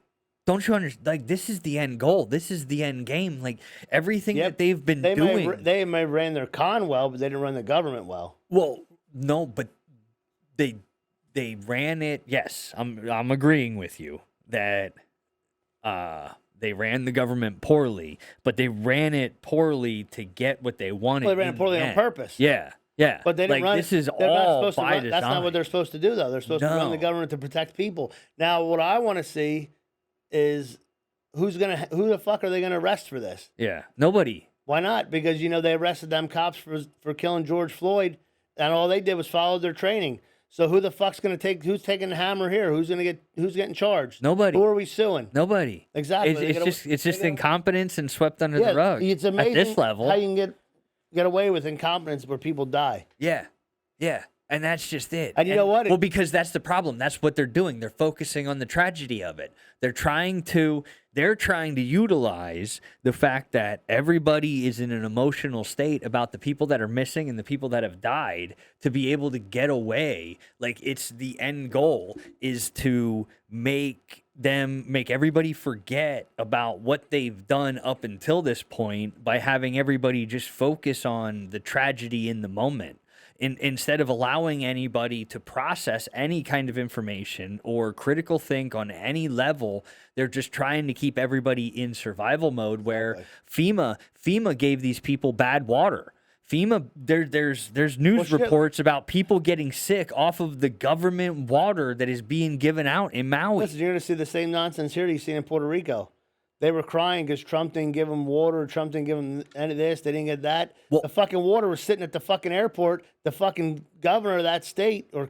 Don't you understand? Like, this is the end goal. This is the end game. Like, everything Yep, that they've been they doing. they may have ran their con well, but they didn't run the government well. Well, no, but they ran it. Yes, I'm agreeing with you that they ran the government poorly, but they ran it poorly to get what they wanted. Well, they ran it in poorly the on end. purpose. Yeah. But But they didn't like, run. This is they're not all supposed to by run, design. That's not what they're supposed to do, though. They're supposed to run the No. government to protect people. Now, what I want to see is who the fuck are they gonna arrest for this? Yeah. Nobody. Why not? Because they arrested them cops for killing George Floyd, and all they did was follow their training. So who the fuck's gonna who's taking the hammer here? Who's getting charged? Nobody. Who are we suing? Nobody. Exactly. It's just incompetence and swept under Yeah, the rug. it's amazing at this level. how you can get away with incompetence where people die. Yeah. And that's just it. And you know what? Well, because that's the problem. That's what they're doing. They're focusing on the tragedy of it. They're trying to utilize the fact that everybody is in an emotional state about the people that are missing and the people that have died to be able to get away. Like, it's the end goal is to make everybody forget about what they've done up until this point by having everybody just focus on the tragedy in the moment. Instead of allowing anybody to process any kind of information or critical think on any level, they're just trying to keep everybody in survival mode where FEMA gave these people bad water. FEMA, there's news reports about people getting sick off of the government water that is being given out in Maui. Listen, you're going to see the same nonsense here that you've seen in Puerto Rico. They were crying because Trump didn't give them water. Trump didn't give them any of this. They didn't get that. Well- the fucking water was sitting at the fucking airport. The fucking governor of that state or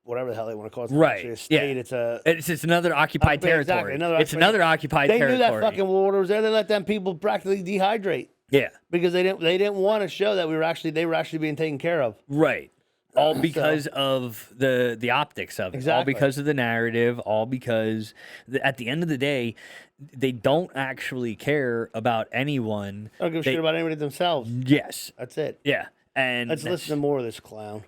whatever the hell they want to call it. It's not Right, actually a state. yeah. It's It's another occupied Exactly, territory. another It's another occupied they territory. knew that fucking water was there. They let them people practically dehydrate Yeah, because they didn't want to show that they were actually being taken care of. right. All because of the optics of it. All Exactly. because of the narrative. All because at the end of the day, they don't actually care about anyone. They don't give a shit about anybody themselves. Yes. That's it. Yeah. And Let's listen to more of this clown.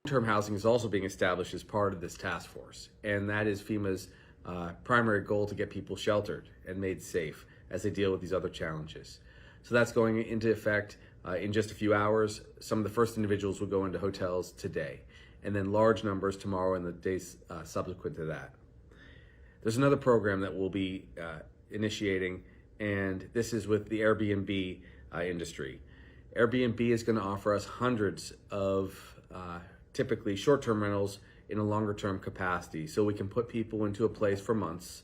Long-term housing is also being established as part of this task force, and that is FEMA's primary goal to get people sheltered and made safe as they deal with these other challenges. So that's going into effect in just a few hours. Some of the first individuals will go into hotels today, and then large numbers tomorrow and the days subsequent to that. There's another program that we'll be initiating, and this is with the Airbnb industry. Airbnb is going to offer us hundreds of typically short-term rentals in a longer-term capacity, so we can put people into a place for months.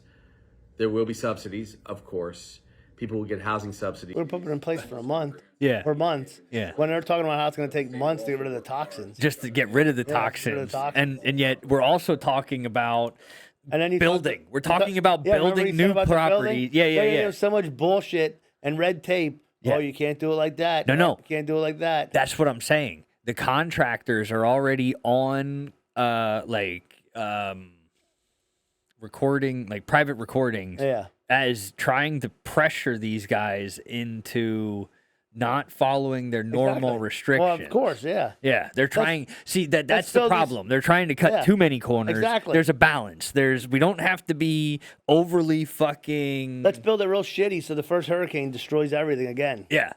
There will be subsidies, of course. People will get housing subsidies. We're putting it in place for a month. Yeah. For months. Yeah. When they're talking about how it's going to take months to get rid of the toxins. just to get rid of the Yeah, get rid toxins. of the toxins. And yet we're also talking about And then you building. We're talking about remember building you said new about the properties. building? Yeah. There's so much bullshit and red tape. Yeah. Oh, you can't do it like that. No. You can't do it like that. That's what I'm saying. The contractors are already on recording, like private recordings, Yeah. as trying to pressure these guys into not following their normal Exactly. restrictions. Well, of course, yeah. Yeah, they're trying. See that's the fill this- problem. They're trying to cut Yeah, too many corners. exactly. There's a balance. We don't have to be overly fucking. Let's build it real shitty so the first hurricane destroys everything again. Yeah.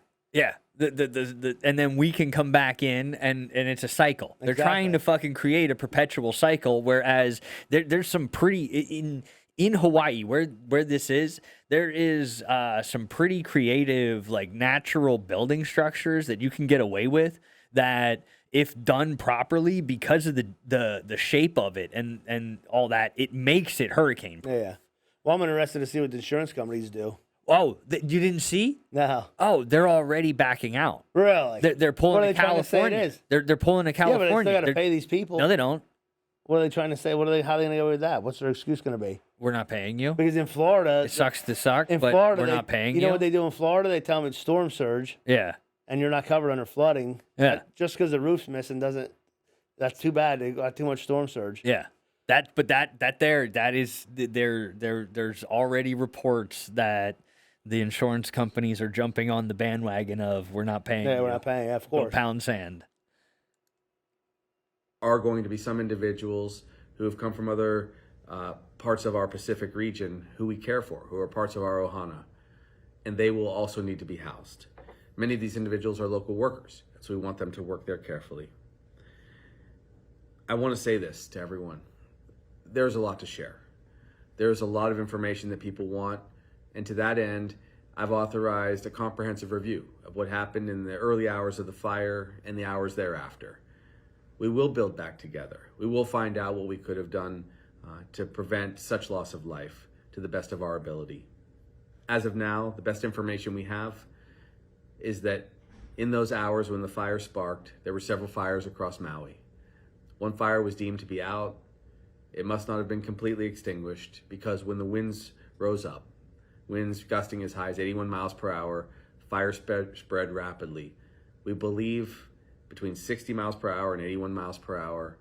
And then we can come back in and it's a cycle. They're trying to Exactly. fucking create a perpetual cycle, whereas there's some pretty in Hawaii where this is, there is some pretty creative like natural building structures that you can get away with that if done properly because of the shape of it and all that, it makes it hurricane proof. Yeah. Well, I'm interested to see what the insurance companies do. Oh, you didn't see? No. Oh, they're already backing out. Really? They're pulling What are a they trying to say it California. is? They're pulling a Yeah, but they California. still got to They're- pay these people. No, they don't. What are they trying to say? How are they going to go with that? What's their excuse going to be? We're not paying you. Because in Florida, It sucks to suck, in but Florida, we're they- not paying you you. know what they do in Florida? They tell them it's storm surge, Yeah, and you're not covered under flooding. Yeah. Just because the roof's missing doesn't. That's too bad. They got too much storm surge. yeah. There's already reports that the insurance companies are jumping on the bandwagon of we're not paying. Yeah, you. we're not paying. Yeah, of Go course. pound sand. Are going to be some individuals who have come from other parts of our Pacific region who we care for, who are parts of our ohana, and they will also need to be housed. Many of these individuals are local workers, so we want them to work there carefully. I want to say this to everyone. There's a lot to share. There's a lot of information that people want, and to that end, I've authorized a comprehensive review of what happened in the early hours of the fire and the hours thereafter. We will build back together. We will find out what we could have done to prevent such loss of life to the best of our ability. As of now, the best information we have is that in those hours when the fire sparked, there were several fires across Maui. One fire was deemed to be out. It must not have been completely extinguished because when the winds rose up, winds gusting as high as 81 miles per hour, fire spread rapidly. We believe between 60 miles per hour and 81 miles per hour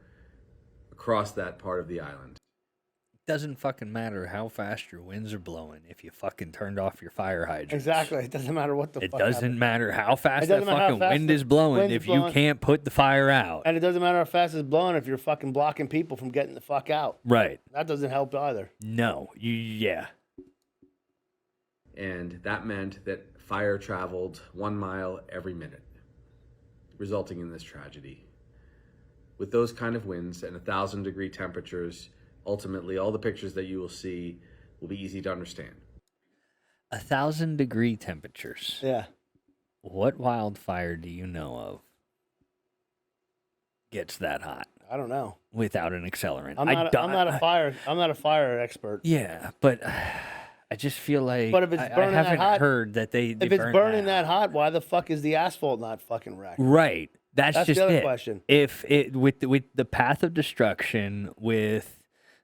across that part of the island. Doesn't fucking matter how fast your winds are blowing if you fucking turned off your fire hydrant. Exactly. It doesn't matter what the It fuck doesn't happened. matter how fast It that doesn't matter how fucking fast wind the is blowing wind's if you blowing. can't put the fire out. And it doesn't matter how fast it's blowing if you're fucking blocking people from getting the fuck out. Right. That doesn't help either. No. Yeah. And that meant that fire traveled 1 mile every minute, resulting in this tragedy. With those kind of winds and 1,000-degree temperatures, ultimately all the pictures that you will see will be easy to understand. 1,000-degree temperatures. Yeah. What wildfire do you know of gets that hot? I don't know. without an accelerant. I'm not a fire expert. Yeah, but I just feel like But if it's I burning that haven't hot- heard that they If it's burn burning that hot, why the fuck is the asphalt not fucking wrecked? Right. That's That's just the other it. question. If it with the path of destruction, with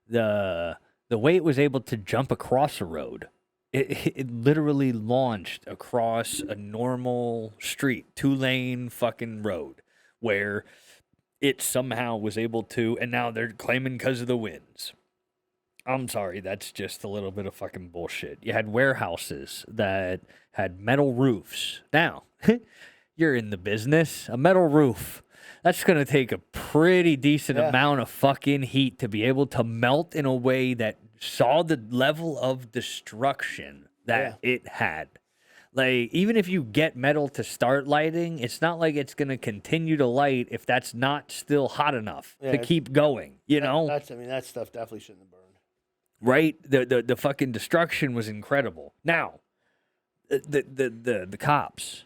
the way it was able to jump across a road, it literally launched across a normal street, 2-lane fucking road, where it somehow was able to, and now they're claiming because of the winds. I'm sorry, that's just a little bit of fucking bullshit. You had warehouses that had metal roofs. Now, you're in the business. A metal roof, that's going to take a pretty decent amount of fucking heat to be able to melt in a way that saw the level of destruction that it had. Like, even if you get metal to start lighting, it's not like it's going to continue to light if that's not still hot enough to keep going, you know? That stuff definitely shouldn't have burned. Right? The fucking destruction was incredible. Now, the cops,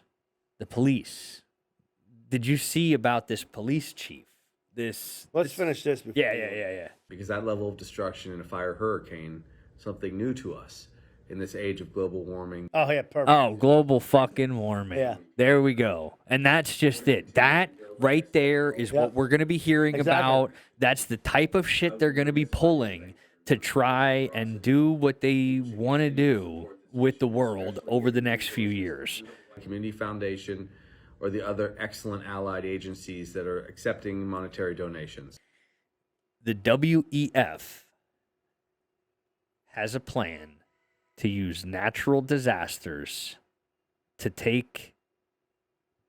the police. Did you see about this police chief? Let's finish this before. Yeah. Because that level of destruction in a fire hurricane, something new to us in this age of global warming. Oh yeah, perfect. Oh, global fucking warming. Yeah. There we go. And that's just it. That right there is what we're going to be hearing about. That's the type of shit they're going to be pulling to try and do what they want to do with the world over the next few years. Community Foundation or the other excellent allied agencies that are accepting monetary donations. The WEF has a plan to use natural disasters to take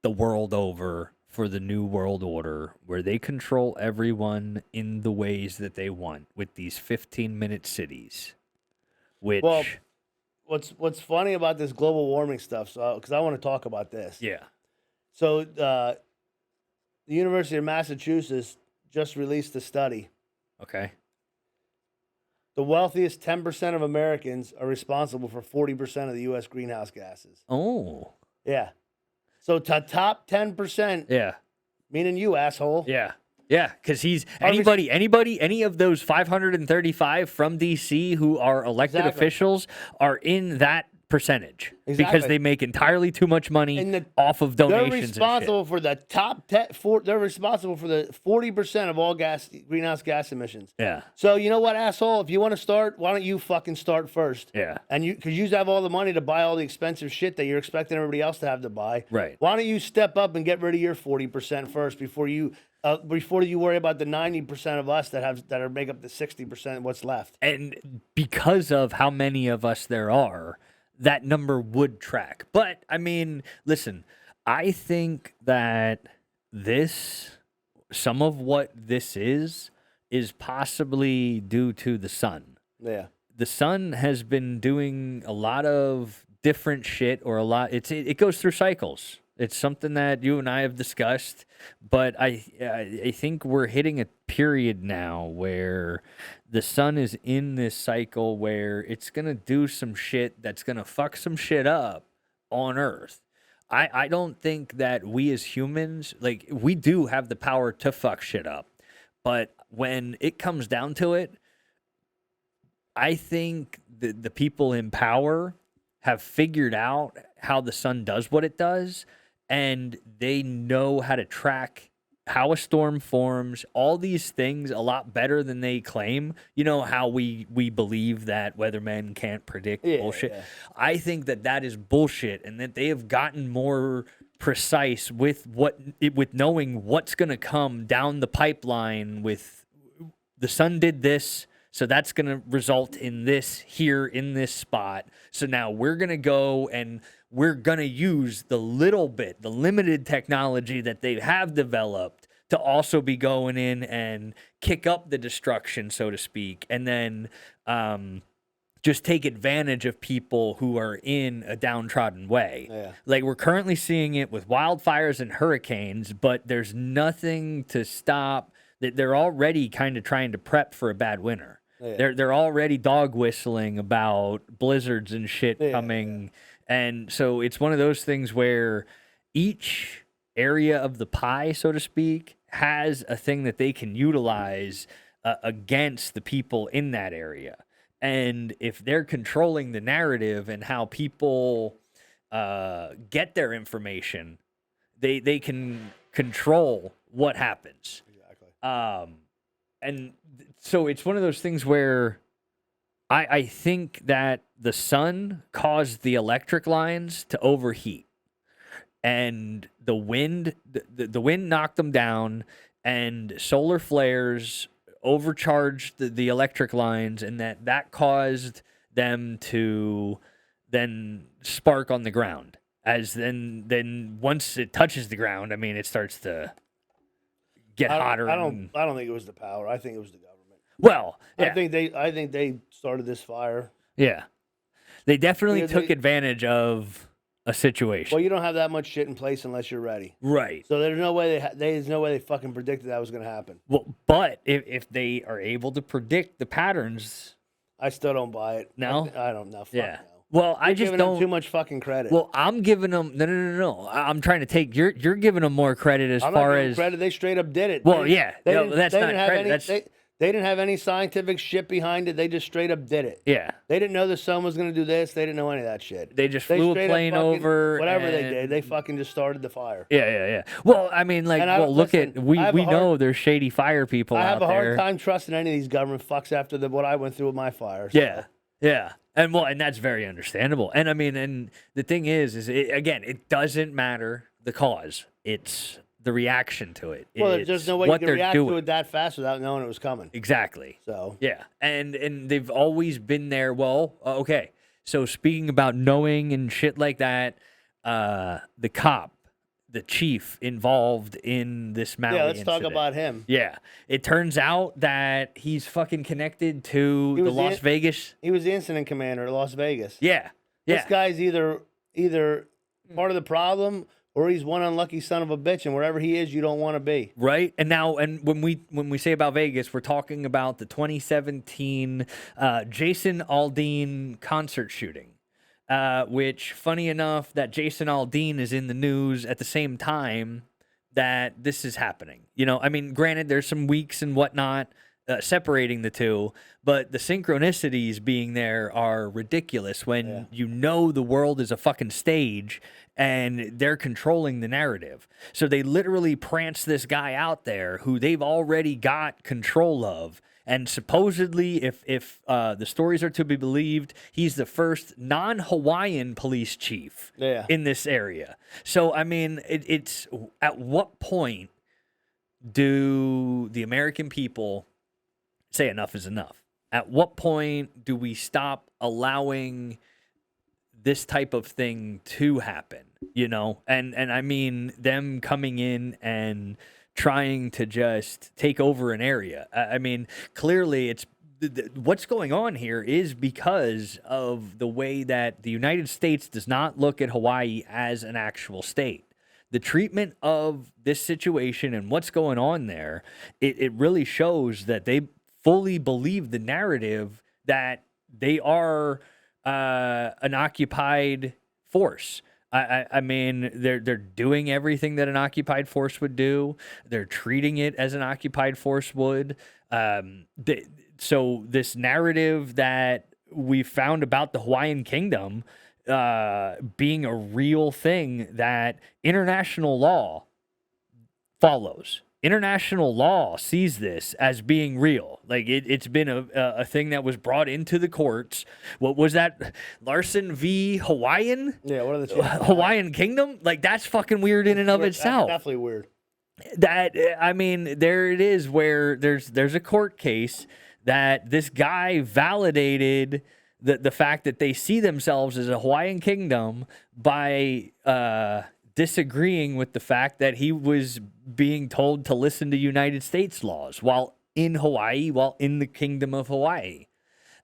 the world over for the new world order, where they control everyone in the ways that they want with these 15-minute cities. Which, Well, what's funny about this global warming stuff? So, because I want to talk about this. yeah, So, the University of Massachusetts just released a study. okay, The wealthiest 10% of Americans are responsible for 40% of the U.S. greenhouse gases. oh, Yeah. So, top 10%, yeah, meaning you, asshole. yeah. Yeah, because he's any of those 535 from DC who are elected officials are in that percentage because Exactly. they make entirely too much money And off of They're donations. responsible for the top 10. They're responsible for the 40% of all greenhouse gas emissions. Yeah, So you know what, asshole? If you want to start, why don't you fucking start first? yeah, And because you have all the money to buy all the expensive shit that you're expecting everybody else to have to buy. right. Why don't you step up and get rid of your 40% first before you worry about the 90% of us that make up the 60% of what's left? And because of how many of us there are, that number would track. But I mean, listen, I think that some of what this is possibly due to the sun. Yeah. The sun has been doing a lot of different shit, or it goes through cycles. It's something that you and I have discussed, but I think we're hitting a period now where the sun is in this cycle where it's going to do some shit that's going to fuck some shit up on Earth. I don't think that we as humans, like, we do have the power to fuck shit up, but when it comes down to it, I think the people in power have figured out how the sun does what it does, and they know how to track how a storm forms, all these things a lot better than they claim. You know how we believe that weathermen can't predict bullshit. Yeah. I think that is bullshit, and that they have gotten more precise with knowing what's going to come down the pipeline. With the sun did this, so that's going to result in this here in this spot. So now we're going to go and we're going to use the limited technology that they have developed to also be going in and kick up the destruction, so to speak, and then just take advantage of people who are in a downtrodden way. Yeah. Like, we're currently seeing it with wildfires and hurricanes, but there's nothing to stop that. They're already kind of trying to prep for a bad winter. Yeah. They're already dog whistling about blizzards and shit coming. And so it's one of those things where each area of the pie, so to speak, has a thing that they can utilize against the people in that area. And if they're controlling the narrative and how people get their information, they can control what happens. Exactly. And so it's one of those things where I think that the sun caused the electric lines to overheat, and the wind knocked them down, and solar flares overcharged the electric lines, and that caused them to then spark on the ground. As then once it touches the ground, I mean, it starts to get hotter. I don't think it was the power. I think it was the government. Well, yeah. I think they started this fire. Yeah. They definitely Because took advantage of a situation. Well, you don't have that much shit in place unless you're ready. Right. So there's no way there's no way they fucking predicted that was going to happen. Well, but if they are able to predict the patterns, I still don't buy it. No? I don't know. Fuck yeah. no. Well, I You're just giving them don't. too much fucking credit. Well, I'm giving them no. I'm trying to take you're giving them more credit as I'm not far giving as credit. They straight up did it. Well, yeah. They No, didn't- that's they not didn't have credit. any- That's They didn't have any scientific shit behind it. They just straight up did it. yeah. They didn't know the sun was going to do this. They didn't know any of that shit. They just flew a straight up plane fucking- over. Whatever they and- did, they fucking just started the fire. Yeah. Well, I mean, like, And I- well, look listen, at we I have a hard- know there's shady fire people I out have a hard there. time trusting any of these government fucks after what I went through with my fire. So. Yeah. And that's very understandable. And I mean, and the thing is again, it doesn't matter the cause. It's the reaction to it. Well, It's there's no way you what can they're react doing. to it that fast without knowing it was coming. Exactly. So Yeah. And they've always been there. Well, okay. So speaking about knowing and shit like that, the cop, the chief involved in this Maui yeah, let's incident. talk about him. Yeah. It turns out that he's fucking connected to He the was Las Vegas. He was the incident commander at Las Vegas. Yeah. This guy's either part of the problem or he's one unlucky son of a bitch, and wherever he is, you don't want to be. Right. And now, and when we say about Vegas, we're talking about the 2017 Jason Aldean concert shooting, which, funny enough, that Jason Aldean is in the news at the same time that this is happening. You know, I mean, granted, there's some weeks and whatnot separating the two, but the synchronicities being there are ridiculous when you know the world is a fucking stage and they're controlling the narrative. So they literally prance this guy out there who they've already got control of. And supposedly, if the stories are to be believed, he's the first non-Hawaiian police chief in this area. So, I mean, it's at what point do the American people say enough is enough? At what point do we stop allowing this type of thing to happen? You know, and I mean them coming in and trying to just take over an area. I mean, clearly it's what's going on here is because of the way that the United States does not look at Hawaii as an actual state. The treatment of this situation and what's going on there, it really shows that they fully believe the narrative that they are an occupied force. I mean, they're doing everything that an occupied force would do. They're treating it as an occupied force would. So this narrative that we found about the Hawaiian Kingdom being a real thing that international law follows. International law sees this as being real. Like it's been a thing that was brought into the courts. What was that? Larson v. Hawaiian? Yeah, what are the chances? Hawaiian Kingdom? Like that's fucking weird in and of That's itself. definitely weird. That I mean, there it is where there's a court case that this guy validated the fact that they see themselves as a Hawaiian Kingdom by disagreeing with the fact that he was being told to listen to United States laws while in Hawaii, while in the Kingdom of Hawaii.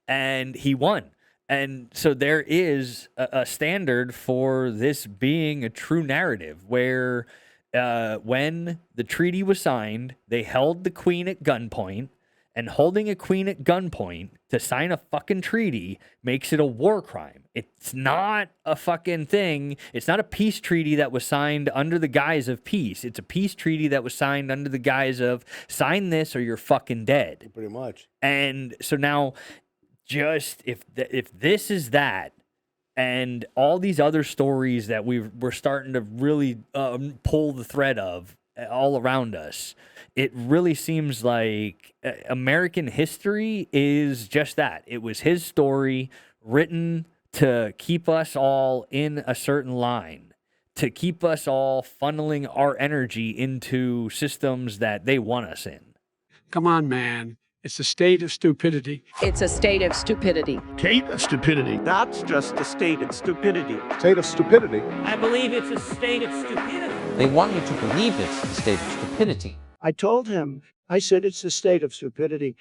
And he won. And so there is a standard for this being a true narrative where when the treaty was signed, they held the queen at gunpoint And holding a queen at gunpoint to sign a fucking treaty makes it a war crime. It's not a fucking thing. It's not a peace treaty that was signed under the guise of peace. It's a peace treaty that was signed under the guise of sign this or you're fucking dead. Pretty much. And so now, just if this is that, and all these other stories that we're starting to really pull the thread of all around us, it really seems like American history is just that. It was his story written to keep us all in a certain line, to keep us all funneling our energy into systems that they want us in. Come on, man. It's a state of stupidity. It's a state of stupidity. State of stupidity. That's just a state of stupidity. State of stupidity. I believe it's a state of stupidity. They want you to believe it's the state of stupidity. I told him, I said it's a state of stupidity.